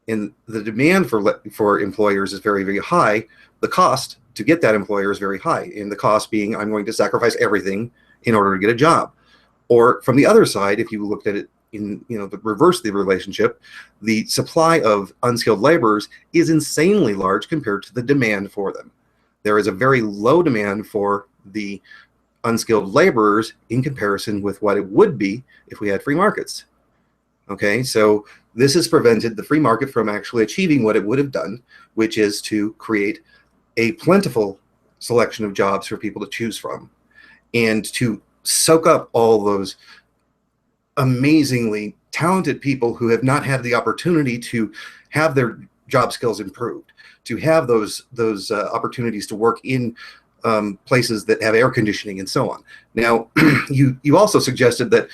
A: and the demand for employers is very, very high, the cost to get that employer is very high. And the cost being, I'm going to sacrifice everything in order to get a job. Or from the other side, if you looked at it in, the reverse of the relationship, the supply of unskilled laborers is insanely large compared to the demand for them. There is a very low demand for the unskilled laborers in comparison with what it would be if we had free markets. Okay, so this has prevented the free market from actually achieving what it would have done, which is to create a plentiful selection of jobs for people to choose from and to soak up all those amazingly talented people who have not had the opportunity to have their job skills improved, to have those opportunities to work in places that have air conditioning and so on. Now, you also suggested that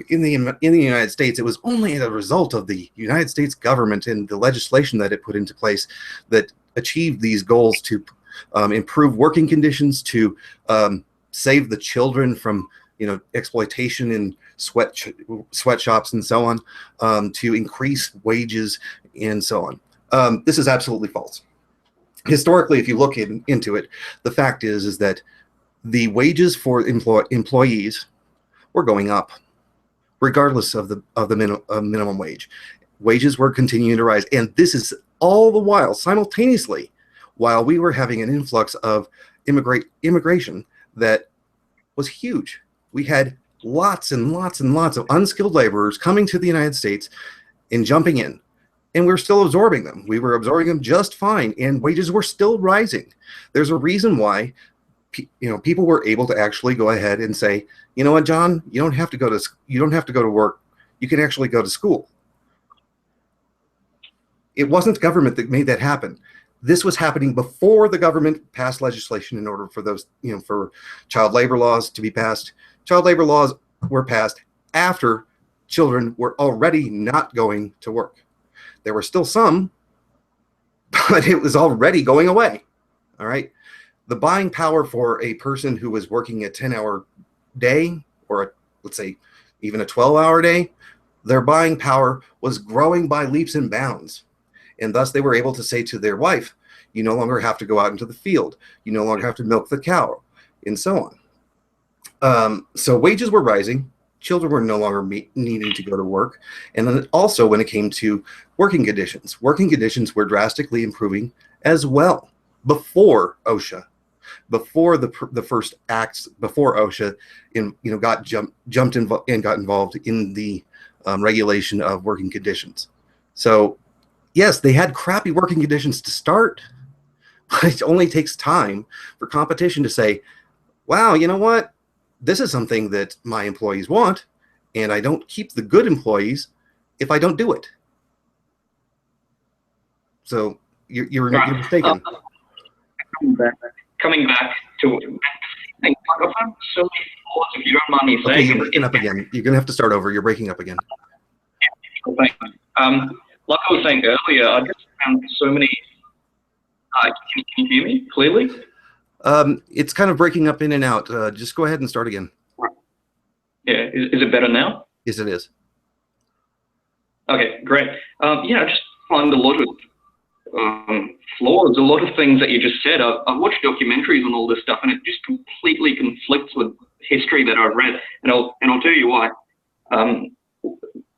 A: in the United States, it was only as a result of the United States government and the legislation that it put into place that achieved these goals to improve working conditions, to save the children from exploitation in sweatshops and so on, to increase wages and so on. This is absolutely false. Historically, if you look into it, the fact is that the wages for employees were going up, regardless of the minimum wage. Wages were continuing to rise, and this is all the while, simultaneously, while we were having an influx of immigration that was huge. We had lots and lots and lots of unskilled laborers coming to the United States and jumping in, and we're still absorbing them. We were absorbing them just fine, and wages were still rising. There's a reason why people were able to actually go ahead and say, you know what, John, you don't have to go to work. You can actually go to school. It wasn't government that made that happen. This was happening before the government passed legislation in order for those, for child labor laws to be passed. Child labor laws were passed after children were already not going to work. There were still some, but it was already going away. All right. the buying power for a person who was working a 10-hour day, or let's say even a 12-hour day, their buying power was growing by leaps and bounds. And thus they were able to say to their wife, you no longer have to go out into the field. You no longer have to milk the cow, and so on. So wages were rising. Children were no longer needing to go to work. And then also when it came to working conditions were drastically improving as well before OSHA. Before the first acts, before OSHA, jumped in and got involved in the regulation of working conditions. So, yes, they had crappy working conditions to start, but it only takes time for competition to say, "Wow, you know what? This is something that my employees want, and I don't keep the good employees if I don't do it." So you're mistaken.
B: Coming back to so many flaws, if you don't mind me saying.
A: Okay, you're breaking up again. You're going to have to start over. You're breaking up again.
B: Like I was saying earlier, I just found so many. Can you hear me clearly?
A: It's kind of breaking up in and out. Just go ahead and start again.
B: Yeah, is it better now?
A: Yes, it is.
B: Okay, great. I just find a lot of flaws, a lot of things that you just said. I've watched documentaries on all this stuff, and it just completely conflicts with history that I've read, and I'll tell you why.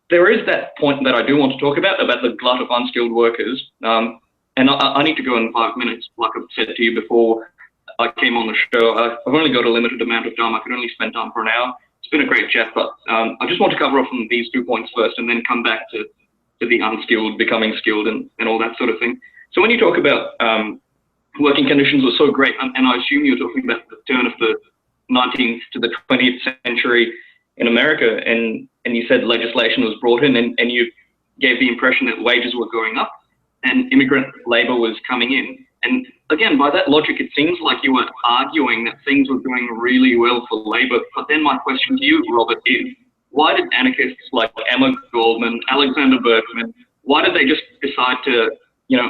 B: There is that point that I do want to talk about the glut of unskilled workers, and I need to go in 5 minutes, like I've said to you before I came on the show. I've only got a limited amount of time. I can only spend time for an hour. It's been a great chat, but I just want to cover off on these 2 points first, and then come back to the unskilled, becoming skilled, and all that sort of thing. So when you talk about working conditions were so great, and I assume you're talking about the turn of the 19th to the 20th century in America, and you said legislation was brought in, and you gave the impression that wages were going up and immigrant labor was coming in. And again, by that logic, it seems like you were arguing that things were going really well for labor. But then my question to you, Robert, is why did anarchists like Emma Goldman, Alexander Berkman, why did they just decide to,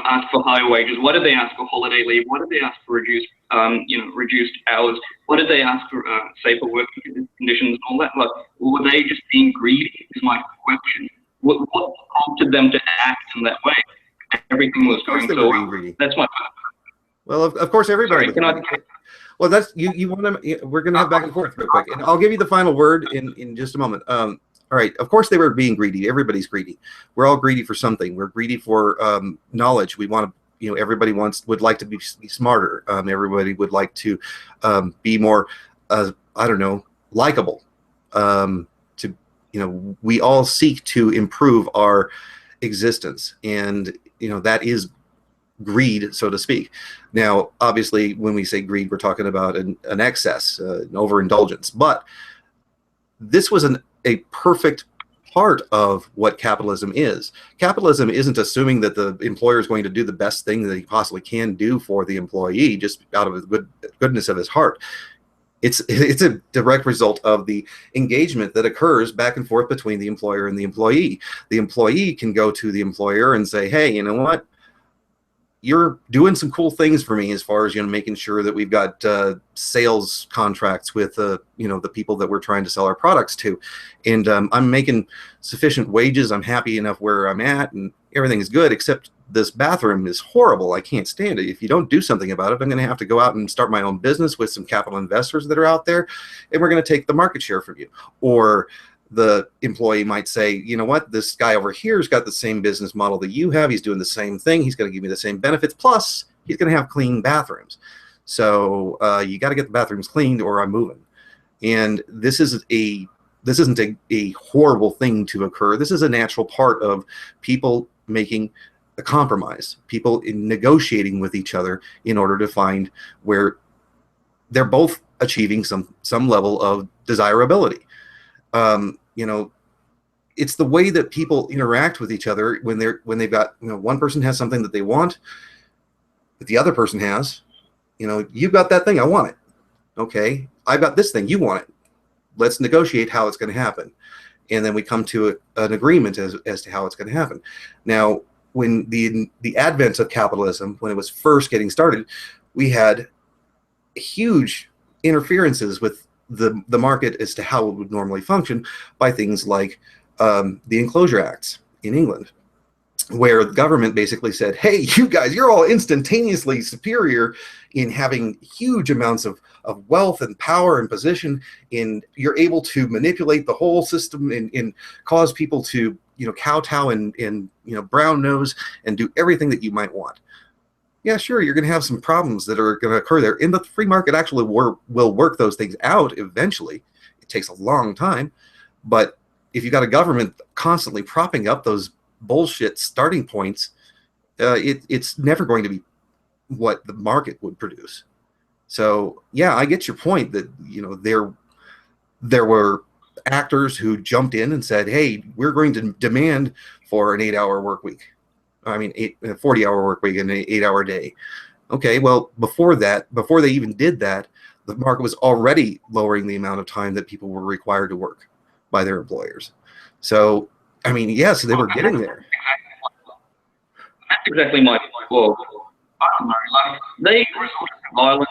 B: ask for higher wages? Why did they ask for holiday leave? Why did they ask for reduced hours? Why did they ask for safer working conditions and all that? Like, were they just being greedy? Is my question. What prompted them to act in that way? Everything was going so well. That's my question.
A: Well, of course, everybody. Sorry, well, that's you want to. We're going to have back and forth real quick, and I'll give you the final word in just a moment. All right. Of course, they were being greedy. Everybody's greedy. We're all greedy for something. We're greedy for knowledge. We want to. Everybody would like to be smarter. Everybody would like to be more. Likable. We all seek to improve our existence, and that is greed, so to speak. Now, obviously, when we say greed, we're talking about an excess, an overindulgence. But this was a perfect part of what capitalism is. Capitalism isn't assuming that the employer is going to do the best thing that he possibly can do for the employee just out of the goodness of his heart. It's a direct result of the engagement that occurs back and forth between the employer and the employee. The employee can go to the employer and say, hey, you know what? You're doing some cool things for me as far as making sure that we've got sales contracts with the people that we're trying to sell our products to, and I'm making sufficient wages. I'm happy enough where I'm at, and everything is good. Except this bathroom is horrible. I can't stand it. If you don't do something about it, I'm going to have to go out and start my own business with some capital investors that are out there, and we're going to take the market share from you. Or the employee might say, you know what, this guy over here has got the same business model that you have. He's doing the same thing. He's going to give me the same benefits. Plus, he's going to have clean bathrooms. So you got to get the bathrooms cleaned or I'm moving. And this isn't a horrible thing to occur. This is a natural part of people making a compromise, people negotiating with each other in order to find where they're both achieving some level of desirability. It's the way that people interact with each other when they've got, one person has something that they want that the other person has. You've got that thing, I want it. Okay, I've got this thing, you want it. Let's negotiate how it's going to happen. And then we come to an agreement as to how it's going to happen. Now, when the advent of capitalism, when it was first getting started, we had huge interferences with the market as to how it would normally function by things like the Enclosure Acts in England, where the government basically said, hey, you guys, you're all instantaneously superior in having huge amounts of wealth and power and position, and you're able to manipulate the whole system and cause people to, kowtow and brown nose and do everything that you might want. Yeah, sure, you're going to have some problems that are going to occur there. And the free market actually will work those things out eventually. It takes a long time. But if you got a government constantly propping up those bullshit starting points, it's never going to be what the market would produce. So, yeah, I get your point that, there were actors who jumped in and said, hey, we're going to demand for an 8-hour work week. I mean, 40-hour work week and an 8-hour day. Okay, well, before they even did that, the market was already lowering the amount of time that people were required to work by their employers. So, I mean, yes, they were getting there.
B: That's exactly my point. Well, I don't know, like, they resort to violence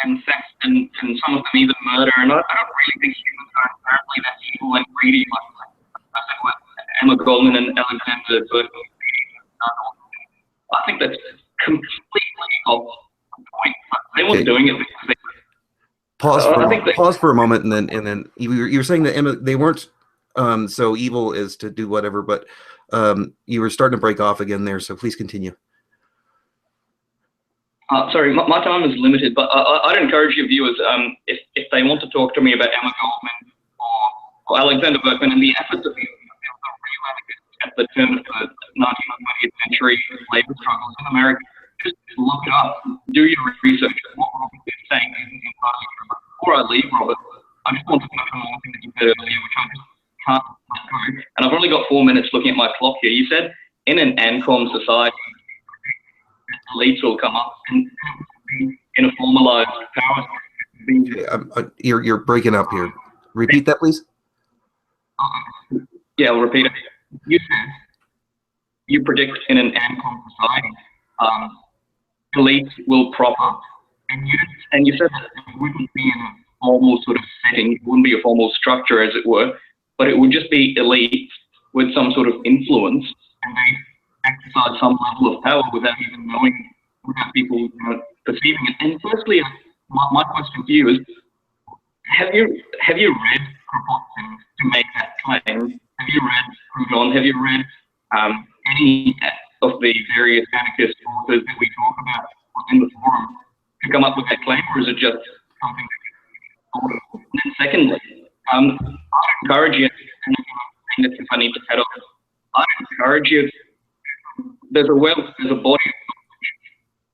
B: and sex and some of them even murder, and I don't really think humans are inherently that evil and greedy like I said with Emma Goldman and Alexander Burton. I think that's completely off the point. They weren't doing it because they
A: Pause for a moment, and then you were saying that they weren't so evil as to do whatever, but you were starting to break off again there, so please continue.
B: Sorry, my time is limited, but I'd encourage your viewers, if they want to talk to me about Emma Goldman or Alexander Berkman and the efforts of the real anarchists at the turn of the 19th and 20th century labor struggles in America, just look it up, do your research. What Robert is saying is entirely true. Before I leave, Robert, I just want to touch on one thing that you said earlier, which I just can't let go. And I've only got 4 minutes looking at my clock here. You said in an Ancom society, elites will come up and in a formalized power.
A: You're breaking up here. Repeat that, please.
B: Yeah, I'll repeat it. You said you predict in an Ancom society, elites will prop up, and you said that it wouldn't be in a formal sort of setting, it wouldn't be a formal structure, as it were, but it would just be elites with some sort of influence, and they exercise some level of power without even knowing, without people perceiving it. And firstly, my question to you is, have you read Kropotkin to make that claim? Have you read Proudhon? Have you read any of the various anarchist authors that we talk about in the forum to come up with that claim, or is it just something that you thought of? And then secondly, I'd encourage you, and if I need to head off, I'd encourage you, there's a body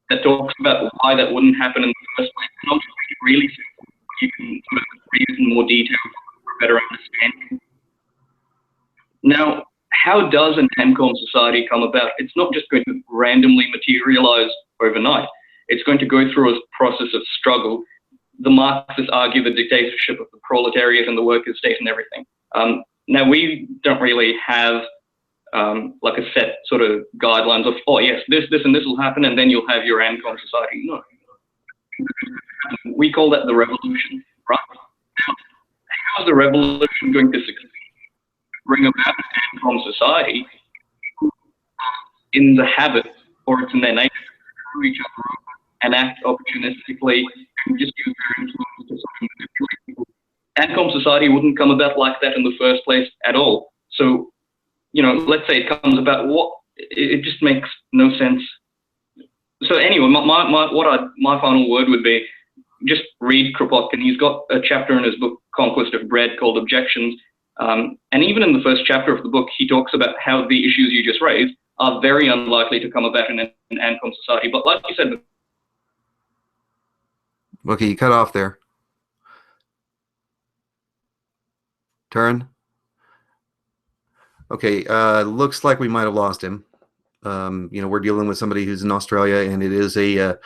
B: that talks about why that wouldn't happen in the first place. And I'll just make it really simple. You can sort of read it in more detail for a better understanding. Now, how does an Ancom society come about? It's not just going to randomly materialize overnight. It's going to go through a process of struggle. The Marxists argue the dictatorship of the proletariat and the workers' state and everything. Now, we don't really have like a set sort of guidelines of, oh yes, this and this will happen, and then you'll have your Ancom society. No. We call that the revolution, right? Now, how is the revolution going to succeed? Bring about an Ancom society in the habit, or it's in their nature, to screw each other over and act opportunistically and just use their influence to sort of manipulate people. Ancom society wouldn't come about like that in the first place at all. So, let's say it comes about, it just makes no sense. So anyway, my final word would be, just read Kropotkin. He's got a chapter in his book, Conquest of Bread, called Objections. And even in the first chapter of the book, he talks about how the issues you just raised are very unlikely to come about in an Ancom society. But like you said...
A: Okay, you cut off there. Turn. Okay, looks like we might have lost him. We're dealing with somebody who's in Australia, and it is a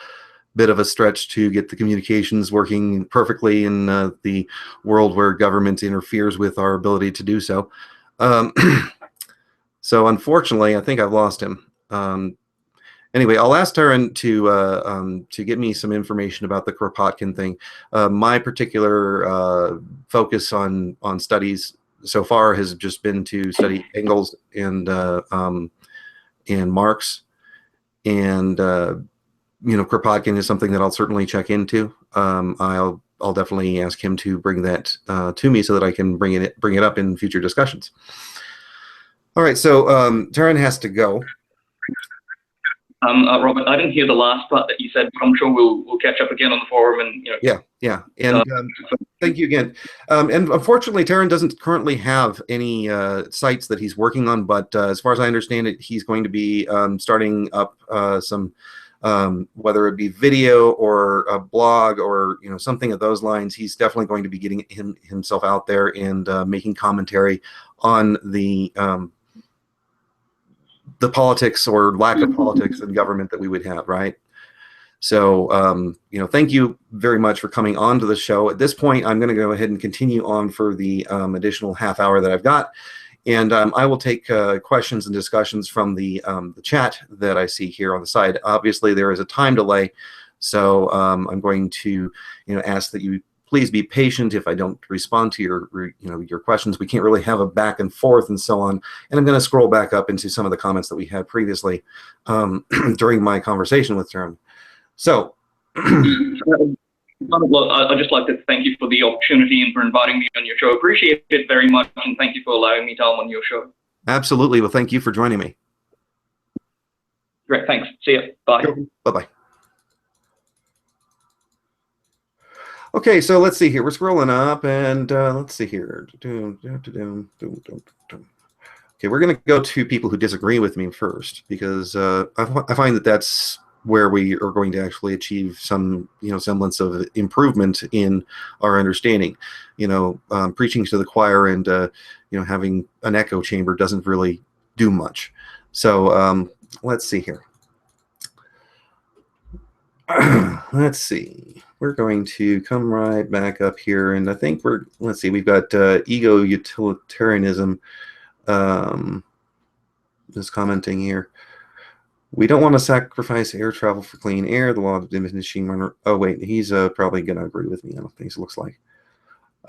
A: bit of a stretch to get the communications working perfectly in the world where government interferes with our ability to do so. So unfortunately, I think I've lost him. And Anyway, I'll ask Taryn to get me some information about the Kropotkin thing. My particular focus on studies so far has just been to study Engels and Marx, and Kropotkin is something that I'll certainly check into. I'll definitely ask him to bring that to me so that I can bring it up in future discussions. All right, so Taryn has to go.
B: Robert, I didn't hear the last part that you said, but I'm sure we'll catch up again on the forum and
A: Yeah, and thank you again. And unfortunately, Taryn doesn't currently have any sites that he's working on, but as far as I understand it, he's going to be starting up some, whether it be video or a blog or something of those lines. He's definitely going to be getting himself out there and making commentary on the politics or lack of politics in government that we would have, right? So, thank you very much for coming on to the show. At this point, I'm going to go ahead and continue on for the additional half hour that I've got. And I will take questions and discussions from the chat that I see here on the side. Obviously, there is a time delay. So I'm going to ask that you please be patient if I don't respond to your questions. We can't really have a back and forth and so on. And I'm going to scroll back up into some of the comments that we had previously during my conversation with Taryn. So,
B: I'd just like to thank you for the opportunity and for inviting me on your show. Appreciate it very much, and thank you for allowing me to come on your show.
A: Absolutely. Well, thank you for joining me.
B: Great. Thanks. See ya. Bye.
A: Bye-bye. Okay, so let's see here. We're scrolling up, and let's see here. Okay, we're going to go to people who disagree with me first, because I find that that's where we are going to actually achieve some, semblance of improvement in our understanding. Preaching to the choir and having an echo chamber doesn't really do much. So let's see here. Let's see. We're going to come right back up here, and I think let's see, we've got ego utilitarianism just commenting here. We don't want to sacrifice air travel for clean air. The law of diminishing runner. Oh wait, he's probably going to agree with me. I don't think it looks like.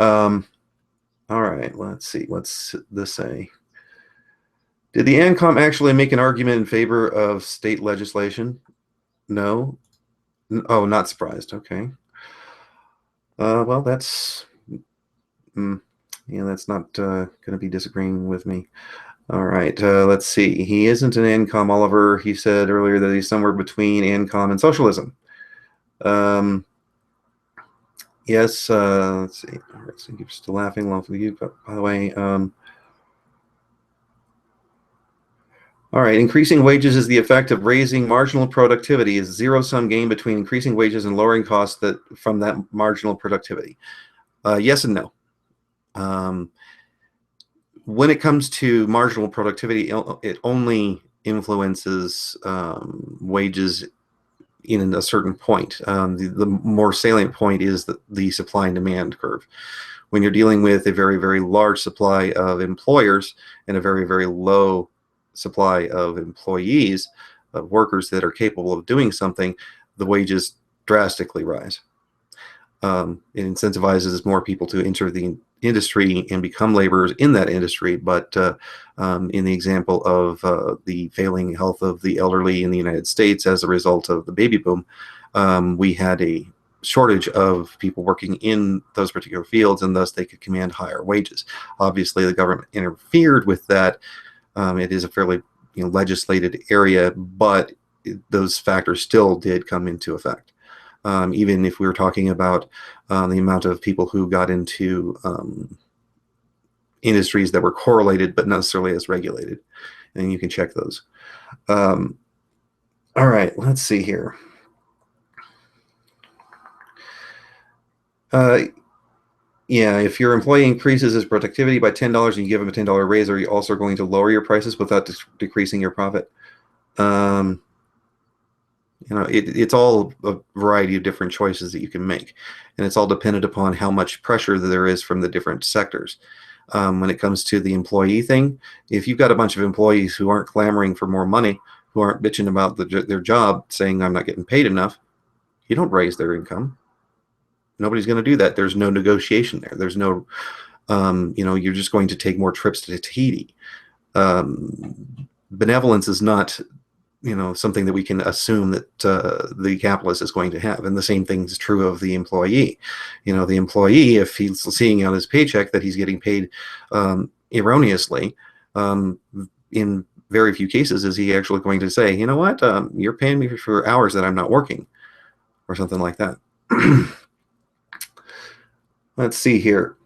A: All right, let's see. What's this say? Did the Ancom actually make an argument in favor of state legislation? No. Oh, not surprised. Okay. Well, that's that's not going to be disagreeing with me. All right. Let's see. He isn't an Ancom, Oliver. He said earlier that he's somewhere between Ancom and socialism. Yes. Let's see. You're still laughing along with you, by the way. All right, increasing wages is the effect of raising marginal productivity. Is zero-sum gain between increasing wages and lowering costs from that marginal productivity? Yes and no. When it comes to marginal productivity, it only influences wages in a certain point. The more salient point is the supply and demand curve. When you're dealing with a very, very large supply of employers and a very, very low supply of employees, of workers that are capable of doing something, the wages drastically rise. It incentivizes more people to enter the industry and become laborers in that industry. But in the example of the failing health of the elderly in the United States as a result of the baby boom, we had a shortage of people working in those particular fields, and thus they could command higher wages. Obviously, the government interfered with that. It is a fairly legislated area, but those factors still did come into effect. Even if we were talking about the amount of people who got into industries that were correlated but not necessarily as regulated, and you can check those. All right, let's see here. Yeah, if your employee increases his productivity by $10 and you give him a $10 raise, are you also going to lower your prices without decreasing your profit? It's all a variety of different choices that you can make, and it's all dependent upon how much pressure there is from the different sectors. When it comes to the employee thing, if you've got a bunch of employees who aren't clamoring for more money, who aren't bitching about their job, saying I'm not getting paid enough, you don't raise their income. Nobody's going to do that. There's no negotiation there. There's no, you're just going to take more trips to Tahiti. Benevolence is not, something that we can assume that the capitalist is going to have. And the same thing is true of the employee. The employee, if he's seeing out his paycheck that he's getting paid erroneously, in very few cases is he actually going to say, you know what, you're paying me for hours that I'm not working, or something like that. Let's see here.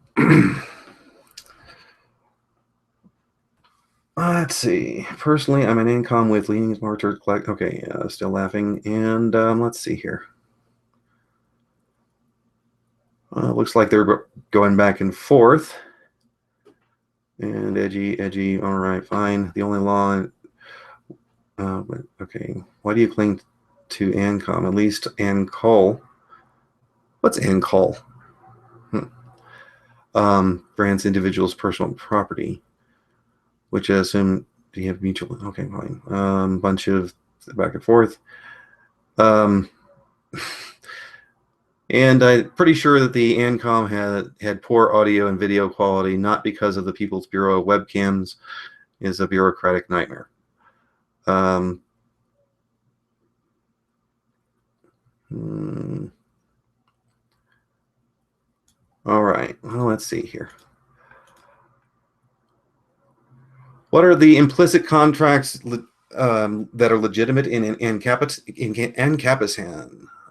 A: Let's see. Personally, I'm an Ancom with leanings more towards collect. Okay, still laughing. And let's see here. Looks like they're going back and forth. And edgy. All right, fine. The only law. Okay. Why do you cling to Ancom? At least Ancol. What's Ancol? Grants individuals personal property, which I assume, do you have mutual? Okay, fine. Bunch of back and forth. And I'm pretty sure that the Ancom had poor audio and video quality, not because of the People's Bureau of webcams, is a bureaucratic nightmare. All right, well, let's see here. What are the implicit contracts that are legitimate in Ancap?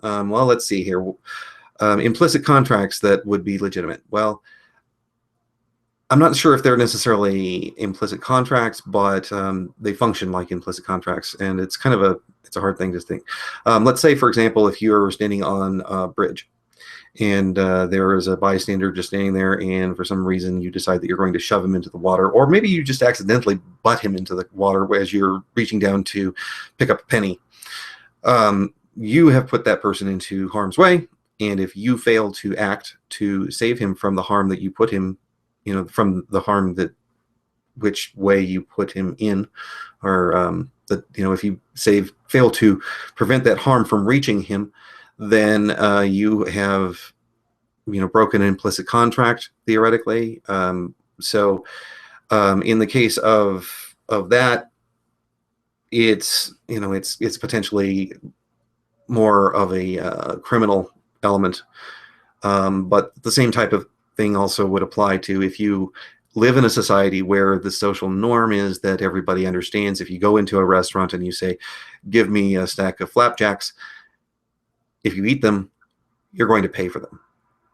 A: Well, let's see here. Implicit contracts that would be legitimate. Well, I'm not sure if they're necessarily implicit contracts, but they function like implicit contracts, and it's kind of it's a hard thing to think. Let's say, for example, if you're standing on a bridge, and there is a bystander just standing there, and for some reason you decide that you're going to shove him into the water, or maybe you just accidentally butt him into the water as you're reaching down to pick up a penny. You have put that person into harm's way, and if you fail to act to save him from the harm that you put him, from the harm that which way you put him in, or if you fail to prevent that harm from reaching him, then you have, broken an implicit contract, theoretically. So in the case of that, it's potentially more of a criminal element. But the same type of thing also would apply to if you live in a society where the social norm is that everybody understands. If you go into a restaurant and you say, give me a stack of flapjacks, if you eat them, you're going to pay for them.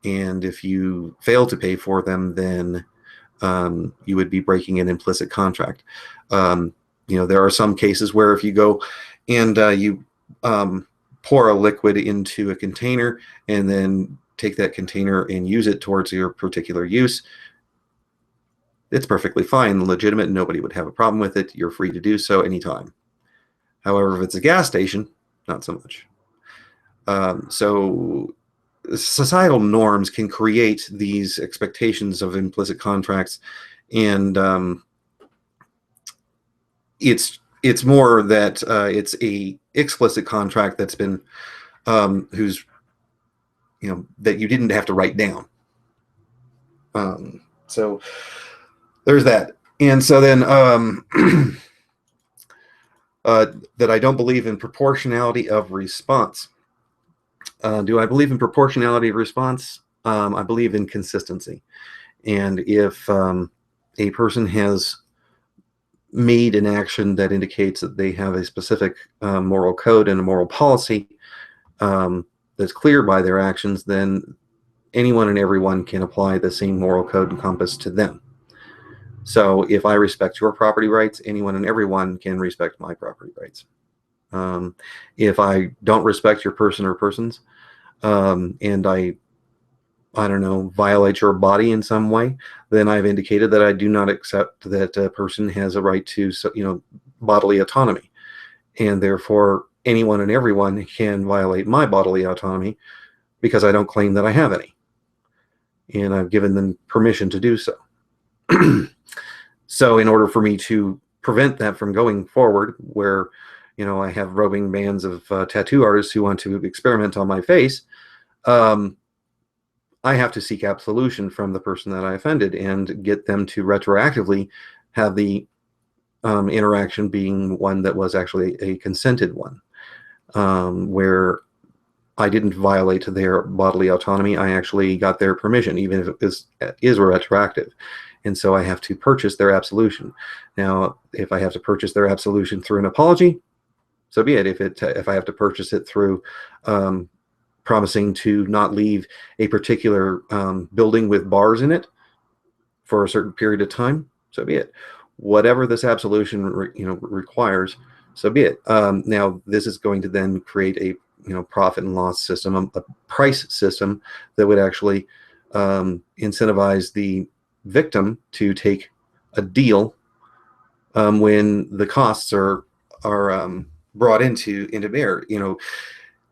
A: And if you fail to pay for them, then you would be breaking an implicit contract. There are some cases where if you go and you pour a liquid into a container and then take that container and use it towards your particular use, it's perfectly fine, legitimate, nobody would have a problem with it. You're free to do so anytime. However, if it's a gas station, not so much. So societal norms can create these expectations of implicit contracts, and it's more that it's a explicit contract that's been who's that you didn't have to write down. So there's that. And so then that I don't believe in proportionality of response. Do I believe in proportionality of response? I believe in consistency. And if a person has made an action that indicates that they have a specific moral code and a moral policy that's clear by their actions, then anyone and everyone can apply the same moral code and compass to them. So if I respect your property rights, anyone and everyone can respect my property rights. If I don't respect your person or persons, and I don't know, violate your body in some way, then I've indicated that I do not accept that a person has a right to, bodily autonomy. And therefore, anyone and everyone can violate my bodily autonomy because I don't claim that I have any. And I've given them permission to do so. So in order for me to prevent that from going forward, where I have roving bands of tattoo artists who want to experiment on my face. Um, I have to seek absolution from the person that I offended and get them to retroactively have the interaction being one that was actually a consented one, where I didn't violate their bodily autonomy. I actually got their permission, even if it is retroactive. And so I have to purchase their absolution. Now, if I have to purchase their absolution through an apology, so be it. If I have to purchase it through promising to not leave a particular building with bars in it for a certain period of time, so be it. Whatever this absolution requires, so be it. Now, this is going to then create a profit and loss system, a price system that would actually incentivize the victim to take a deal when the costs are brought into bear.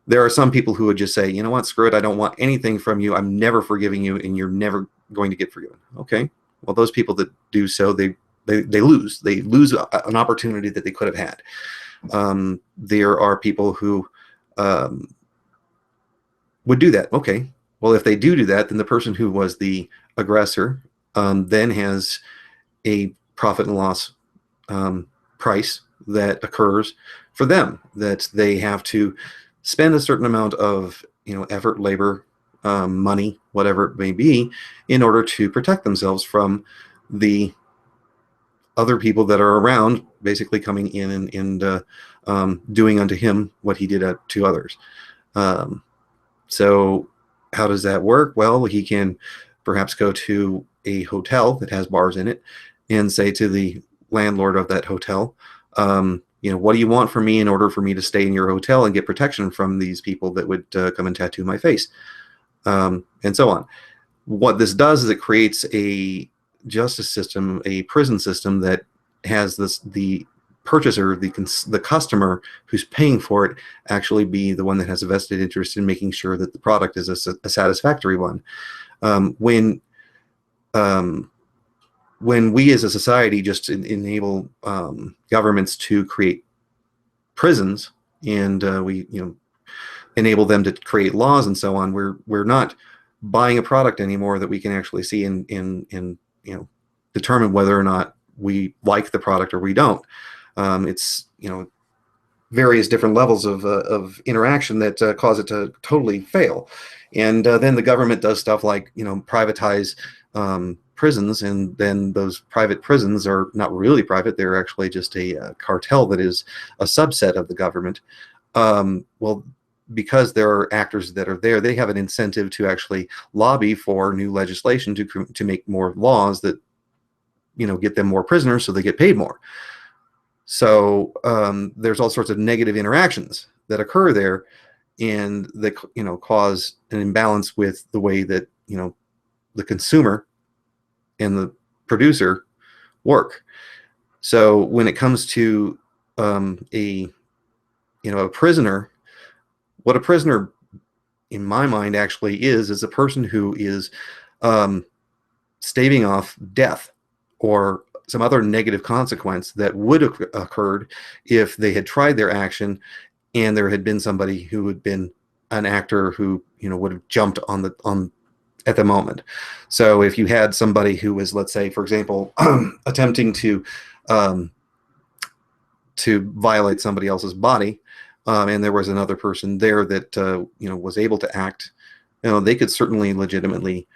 A: There are some people who would just say, you know what, screw it, I don't want anything from you. I'm never forgiving you, and you're never going to get forgiven. Okay, well, those people that do so, they lose. They lose an opportunity that they could have had. There are people who would do that. Okay, well, if they do that, then the person who was the aggressor then has a profit and loss price that occurs for them, that they have to spend a certain amount of effort, labor, money, whatever it may be, in order to protect themselves from the other people that are around, basically coming in and doing unto him what he did to others. So how does that work? Well, he can perhaps go to a hotel that has bars in it and say to the landlord of that hotel, what do you want from me in order for me to stay in your hotel and get protection from these people that would come and tattoo my face, and so on. What this does is it creates a justice system, a prison system that has the purchaser, the customer who's paying for it, actually be the one that has a vested interest in making sure that the product is a satisfactory one. When we as a society just enable governments to create prisons, and we enable them to create laws and so on, we're not buying a product anymore that we can actually see and determine whether or not we like the product or we don't. It's various different levels of interaction that cause it to totally fail, and then the government does stuff like privatize prisons, and then those private prisons are not really private. They're actually just a cartel that is a subset of the government. Well, because there are actors that are there, they have an incentive to actually lobby for new legislation to make more laws that get them more prisoners so they get paid more. So there's all sorts of negative interactions that occur there, and that cause an imbalance with the way that the consumer and the producer work. So when it comes to a prisoner, what a prisoner in my mind actually is a person who is staving off death or some other negative consequence that would have occurred if they had tried their action and there had been somebody who had been an actor who would have jumped at the moment. So if you had somebody who was, let's say, for example, attempting to violate somebody else's body, and there was another person there that was able to act, they could certainly legitimately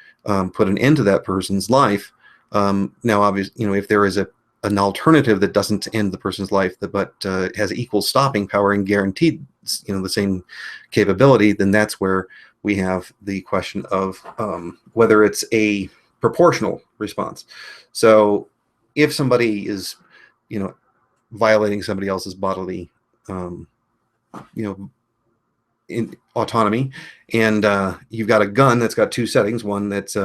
A: put an end to that person's life. Now, obviously, if there is an alternative that doesn't end the person's life, but has equal stopping power and guaranteed the same capability, then that's where we have the question of whether it's a proportional response. So if somebody is violating somebody else's bodily in autonomy, and you've got a gun that's got two settings, one that's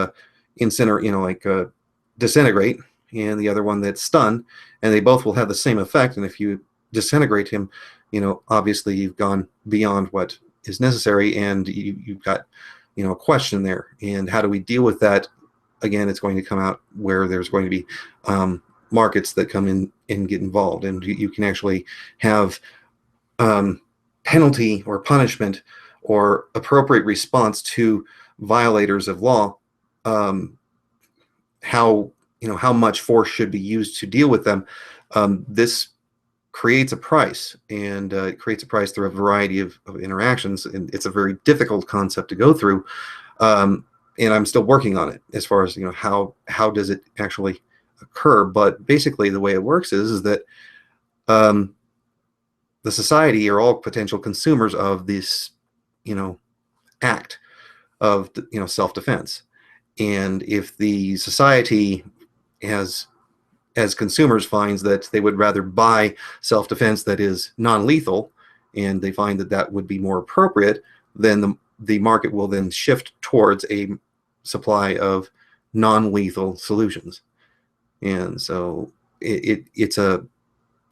A: disintegrate, and the other one that's stun, and they both will have the same effect. And if you disintegrate him, obviously you've gone beyond what is necessary, and you've got a question there. And how do we deal with that? Again, it's going to come out where there's going to be markets that come in and get involved, and you can actually have penalty or punishment or appropriate response to violators of law, how much force should be used to deal with them. This creates a price, and it creates a price through a variety of interactions, and it's a very difficult concept to go through. And I'm still working on it as far as how does it actually occur. But basically, the way it works is that the society are all potential consumers of this, act of self-defense. And if the society as consumers finds that they would rather buy self-defense that is non-lethal, and they find that that would be more appropriate, then the market will then shift towards a supply of non-lethal solutions. And so it's a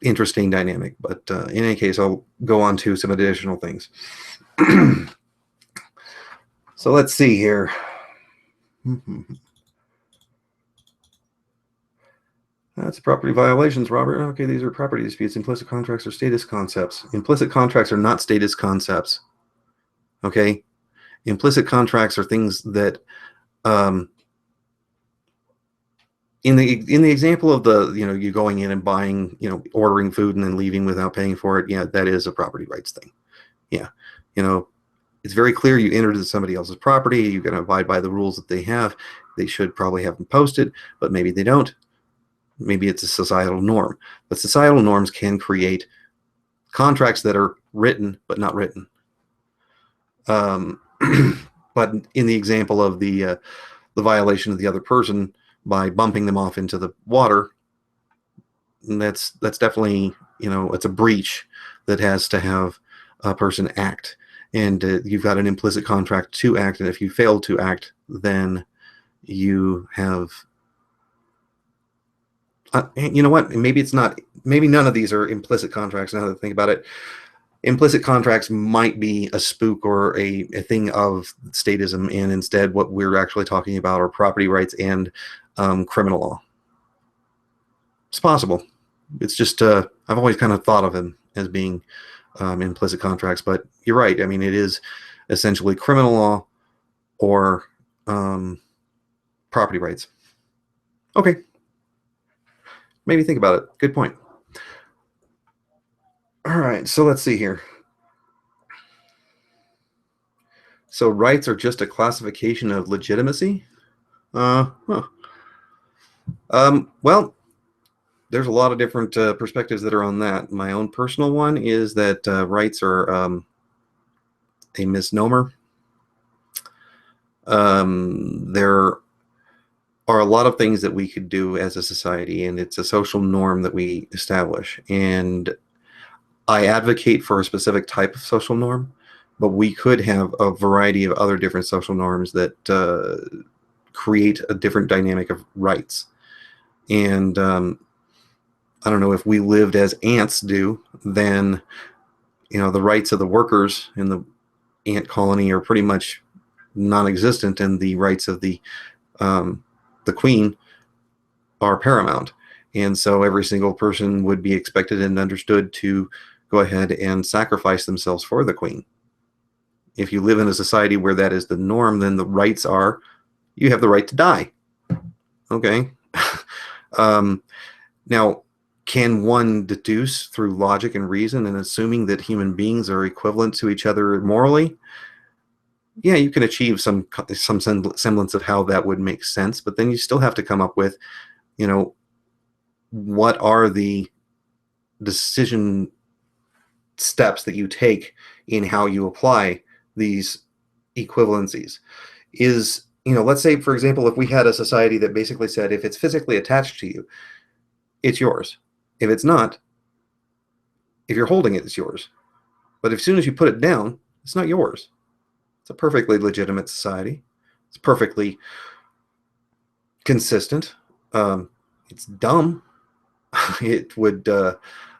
A: interesting dynamic. But in any case, I'll go on to some additional things. So let's see here. That's property violations, Robert. Okay, these are property disputes. Implicit contracts are status concepts. Implicit contracts are not status concepts. Okay? Implicit contracts are things that, in the example of the, you going in and buying, ordering food and then leaving without paying for it, yeah, that is a property rights thing. Yeah. It's very clear you entered into somebody else's property. You're going to abide by the rules that they have. They should probably have them posted, but maybe they don't. Maybe it's a societal norm. But societal norms can create contracts that are written but not written. But in the example of the violation of the other person by bumping them off into the water, that's definitely, it's a breach that has to have a person act. And you've got an implicit contract to act, and if you fail to act, then you have... you know what? Maybe none of these are implicit contracts now that I think about it. Implicit contracts might be a spook or a thing of statism, and instead what we're actually talking about are property rights and criminal law. It's possible. It's just I've always kind of thought of them as being implicit contracts, but you're right. I mean, it is essentially criminal law or property rights. Okay. Maybe think about it. Good point. All right, so let's see here. So rights are just a classification of legitimacy? Well, there's a lot of different perspectives that are on that. My own personal one is that rights are a misnomer. There are a lot of things that we could do as a society, and it's a social norm that we establish. And I advocate for a specific type of social norm, but we could have a variety of other different social norms that create a different dynamic of rights. And I don't know, if we lived as ants do, then the rights of the workers in the ant colony are pretty much non-existent, and the rights of the queen are paramount. And so every single person would be expected and understood to go ahead and sacrifice themselves for the queen. If you live in a society where that is the norm, then the rights are, you have the right to die. Okay. Now, can one deduce through logic and reason and assuming that human beings are equivalent to each other morally? Yeah, you can achieve some semblance of how that would make sense, but then you still have to come up with, what are the decision steps that you take in how you apply these equivalencies. Is, let's say, for example, if we had a society that basically said, if it's physically attached to you, it's yours. If it's not, if you're holding it, it's yours. But as soon as you put it down, it's not yours. It's a perfectly legitimate society. It's perfectly consistent. It's dumb. It would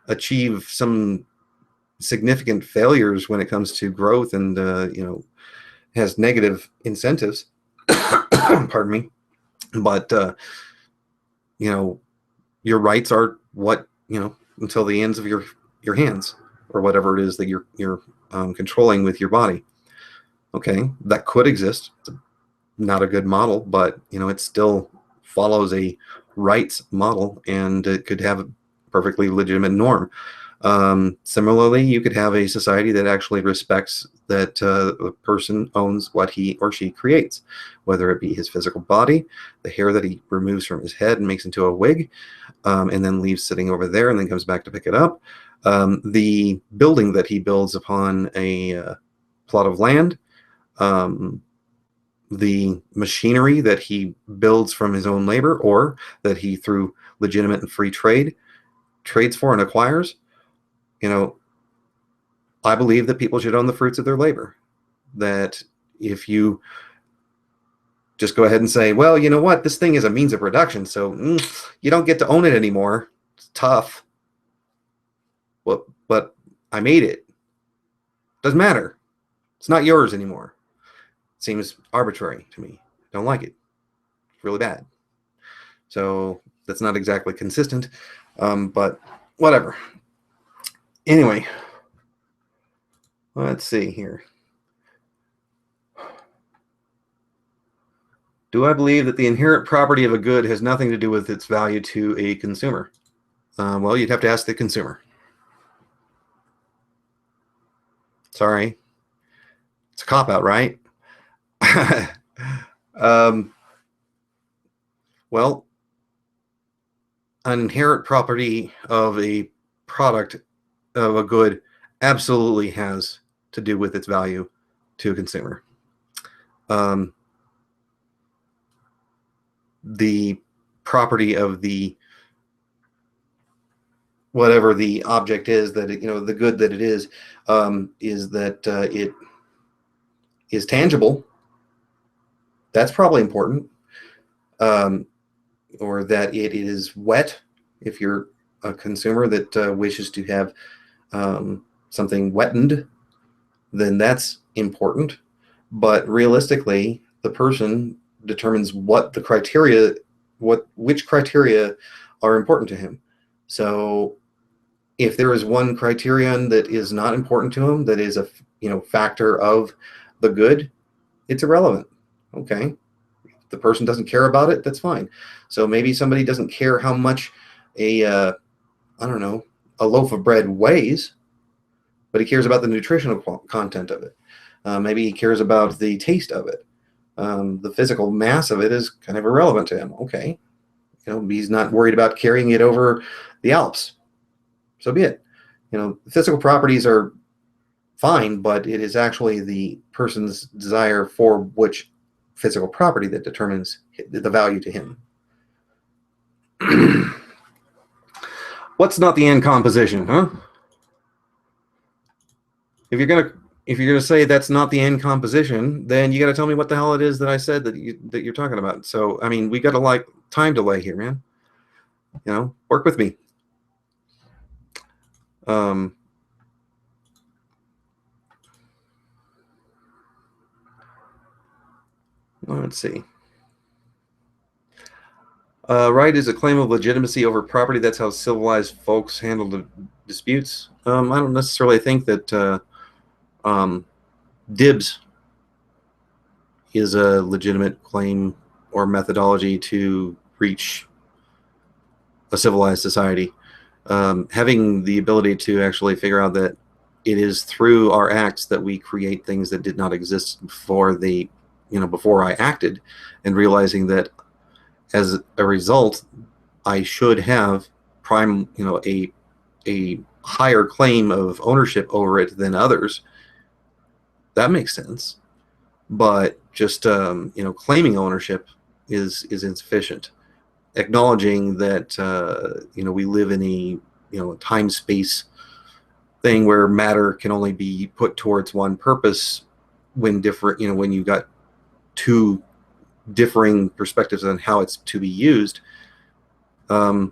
A: achieve some significant failures when it comes to growth, and has negative incentives. Pardon me. But your rights are what, until the ends of your hands, or whatever it is that you're controlling with your body. Okay, that could exist. It's not a good model, but it still follows a rights model, and it could have a perfectly legitimate norm. Similarly, you could have a society that actually respects that the person owns what he or she creates, whether it be his physical body, the hair that he removes from his head and makes into a wig, and then leaves sitting over there and then comes back to pick it up, the building that he builds upon a plot of land, the machinery that he builds from his own labor, or that he, through legitimate and free trade, trades for and acquires. I believe that people should own the fruits of their labor. That if you just go ahead and say, well, you know what, this thing is a means of production, so you don't get to own it anymore. It's tough. But I made it. Doesn't matter. It's not yours anymore. Seems arbitrary to me. Don't like it. It's really bad. So that's not exactly consistent, but whatever. Anyway, let's see here. Do I believe that the inherent property of a good has nothing to do with its value to a consumer? Well, you'd have to ask the consumer. Sorry. It's a cop-out, right? Well, an inherent property of a product, of a good, absolutely has to do with its value to a consumer. The property of the whatever the object is, that the good that it is that it is tangible. That's probably important. Or that it is wet, if you're a consumer that wishes to have something wettened, then that's important. But realistically, the person determines which criteria are important to him. So if there is one criterion that is not important to him, that is a factor of the good, it's irrelevant. Okay. If the person doesn't care about it, that's fine. So maybe somebody doesn't care how much a loaf of bread weighs, but he cares about the nutritional content of it. Maybe he cares about the taste of it. The physical mass of it is kind of irrelevant to him. Okay. He's not worried about carrying it over the Alps. So be it. Physical properties are fine, but it is actually the person's desire for which physical property that determines the value to him. What's not the Ancom position, huh? If you're gonna say that's not the Ancom position, then you got to tell me what the hell it is that I said that you're talking about. So I mean, we got a time delay here, man. Work with me. Let's see. Right is a claim of legitimacy over property. That's how civilized folks handle the disputes. I don't necessarily think that dibs is a legitimate claim or methodology to reach a civilized society. Having the ability to actually figure out that it is through our acts that we create things that did not exist before before I acted, and realizing that as a result, I should have a higher claim of ownership over it than others. That makes sense. But just claiming ownership is insufficient. Acknowledging that we live in a time-space thing where matter can only be put towards one purpose when when you've got two differing perspectives on how it's to be used, and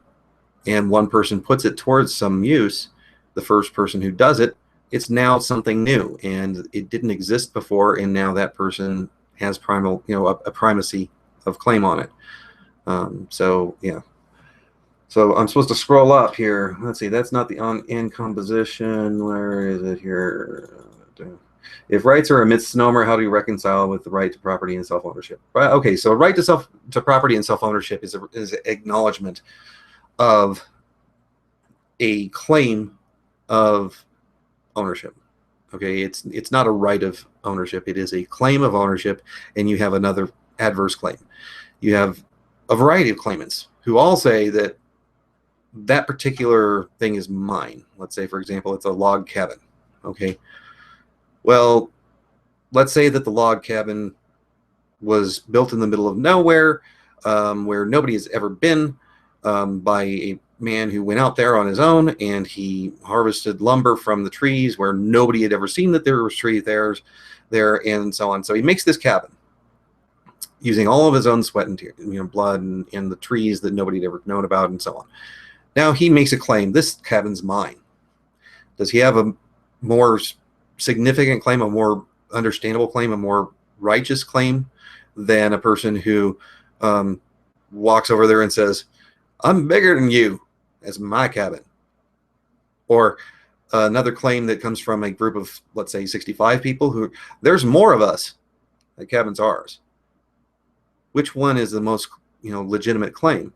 A: one person puts it towards some use, the first person who does it, it's now something new, and it didn't exist before, and now that person has a primacy of claim on it. So yeah, So I'm supposed to scroll up here. Let's see, that's not the Ancom position. Where is it here? If rights are a misnomer, how do you reconcile with the right to property and self-ownership? Right. Okay, so right to property and self-ownership is acknowledgement of a claim of ownership. Okay, it's not a right of ownership. It is a claim of ownership, and you have another adverse claim. You have a variety of claimants who all say that that particular thing is mine. Let's say, for example, it's a log cabin. Okay, well, let's say that the log cabin was built in the middle of nowhere, where nobody has ever been, by a man who went out there on his own, and he harvested lumber from the trees where nobody had ever seen that there was trees there, and so on. So he makes this cabin using all of his own sweat and tears, blood, and the trees that nobody had ever known about, and so on. Now he makes a claim: this cabin's mine. Does he have a more significant claim, a more understandable claim, a more righteous claim than a person who walks over there and says, "I'm bigger than you. That's my cabin"? Or another claim that comes from a group of, let's say, 65 people who, there's more of us. The cabin's ours. Which one is the most, legitimate claim?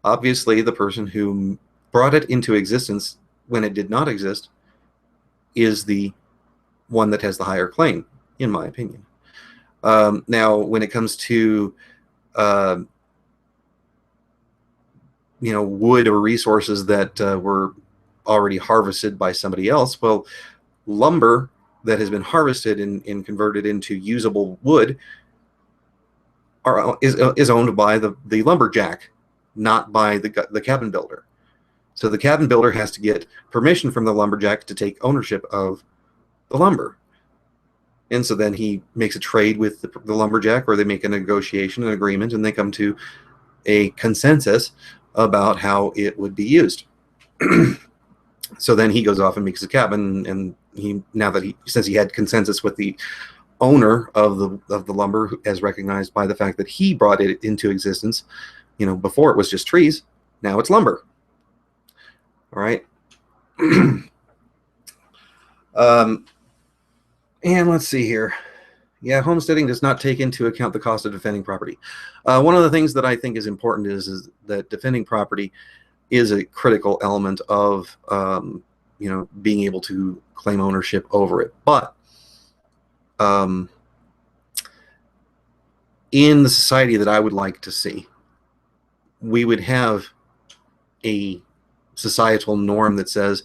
A: Obviously, the person who brought it into existence when it did not exist is the one that has the higher claim, in my opinion. Now, when it comes to wood or resources that were already harvested by somebody else, well, lumber that has been harvested and converted into usable wood is owned by the lumberjack, not by the cabin builder. So the cabin builder has to get permission from the lumberjack to take ownership of the lumber. And so then he makes a trade with the lumberjack, or they make a negotiation, an agreement, and they come to a consensus about how it would be used. So then he goes off and makes a cabin, and since he had consensus with the owner of the lumber, as recognized by the fact that he brought it into existence, before it was just trees, now it's lumber. All right. And let's see here. Yeah, homesteading does not take into account the cost of defending property. One of the things that I think is important is that defending property is a critical element of being able to claim ownership over it. But in the society that I would like to see, we would have a societal norm that says,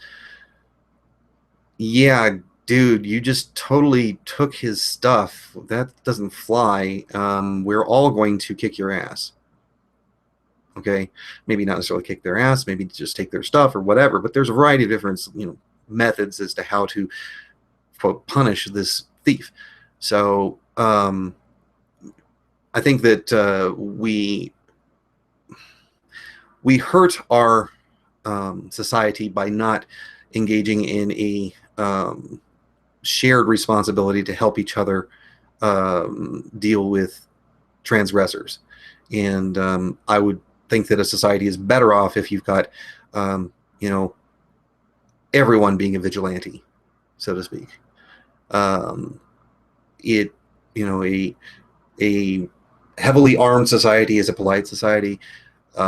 A: yeah, dude, you just totally took his stuff. That doesn't fly. We're all going to kick your ass. Okay, maybe not necessarily kick their ass, maybe just take their stuff or whatever. But there's a variety of different, methods as to how to, quote, punish this thief. So I think that we hurt our society by not engaging in a shared responsibility to help each other deal with transgressors. And I would think that a society is better off if you've got everyone being a vigilante, so to speak. A heavily armed society is a polite society.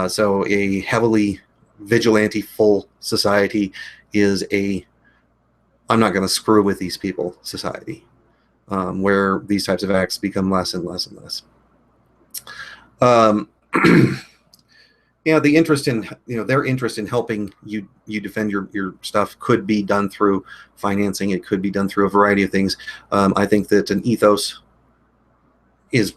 A: So a heavily vigilante-full society is a I'm not going to screw with these people society, where these types of acts become less and less and less. The interest in, their interest in helping you defend your stuff could be done through financing. It could be done through a variety of things. I think that an ethos is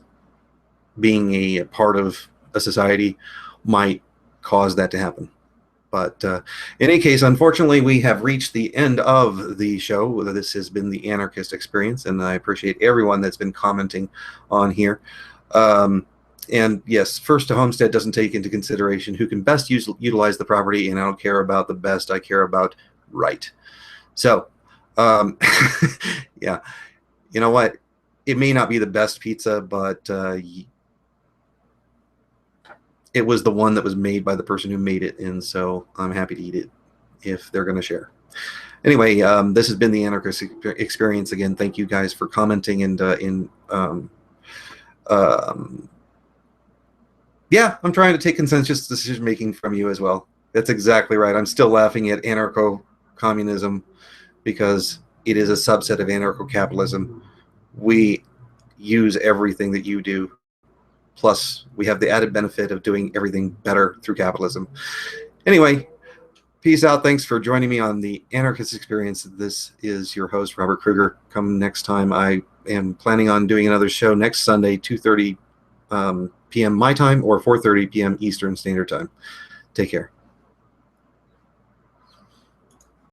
A: being a part of a society might cause that to happen. But in any case, unfortunately, we have reached the end of the show. This has been the Anarchist Experience, and I appreciate everyone that's been commenting on here. And yes, first to homestead doesn't take into consideration who can best utilize the property, and I don't care about the best, I care about right. So, yeah, you know what? It may not be the best pizza, but it was the one that was made by the person who made it, and so I'm happy to eat it if they're going to share. Anyway, this has been the Anarchist Experience. Again, thank you guys for commenting and yeah, I'm trying to take consensus decision making from you as well. That's exactly right. I'm still laughing at anarcho-communism because it is a subset of anarcho-capitalism. We use everything that you do, plus we have the added benefit of doing everything better through capitalism. Anyway, peace out. Thanks for joining me on the Anarchist Experience. This is your host, Robert Kruger. Come next time. I am planning on doing another show next Sunday, 2:30 p.m. my time or 4:30 p.m. Eastern Standard Time. Take care.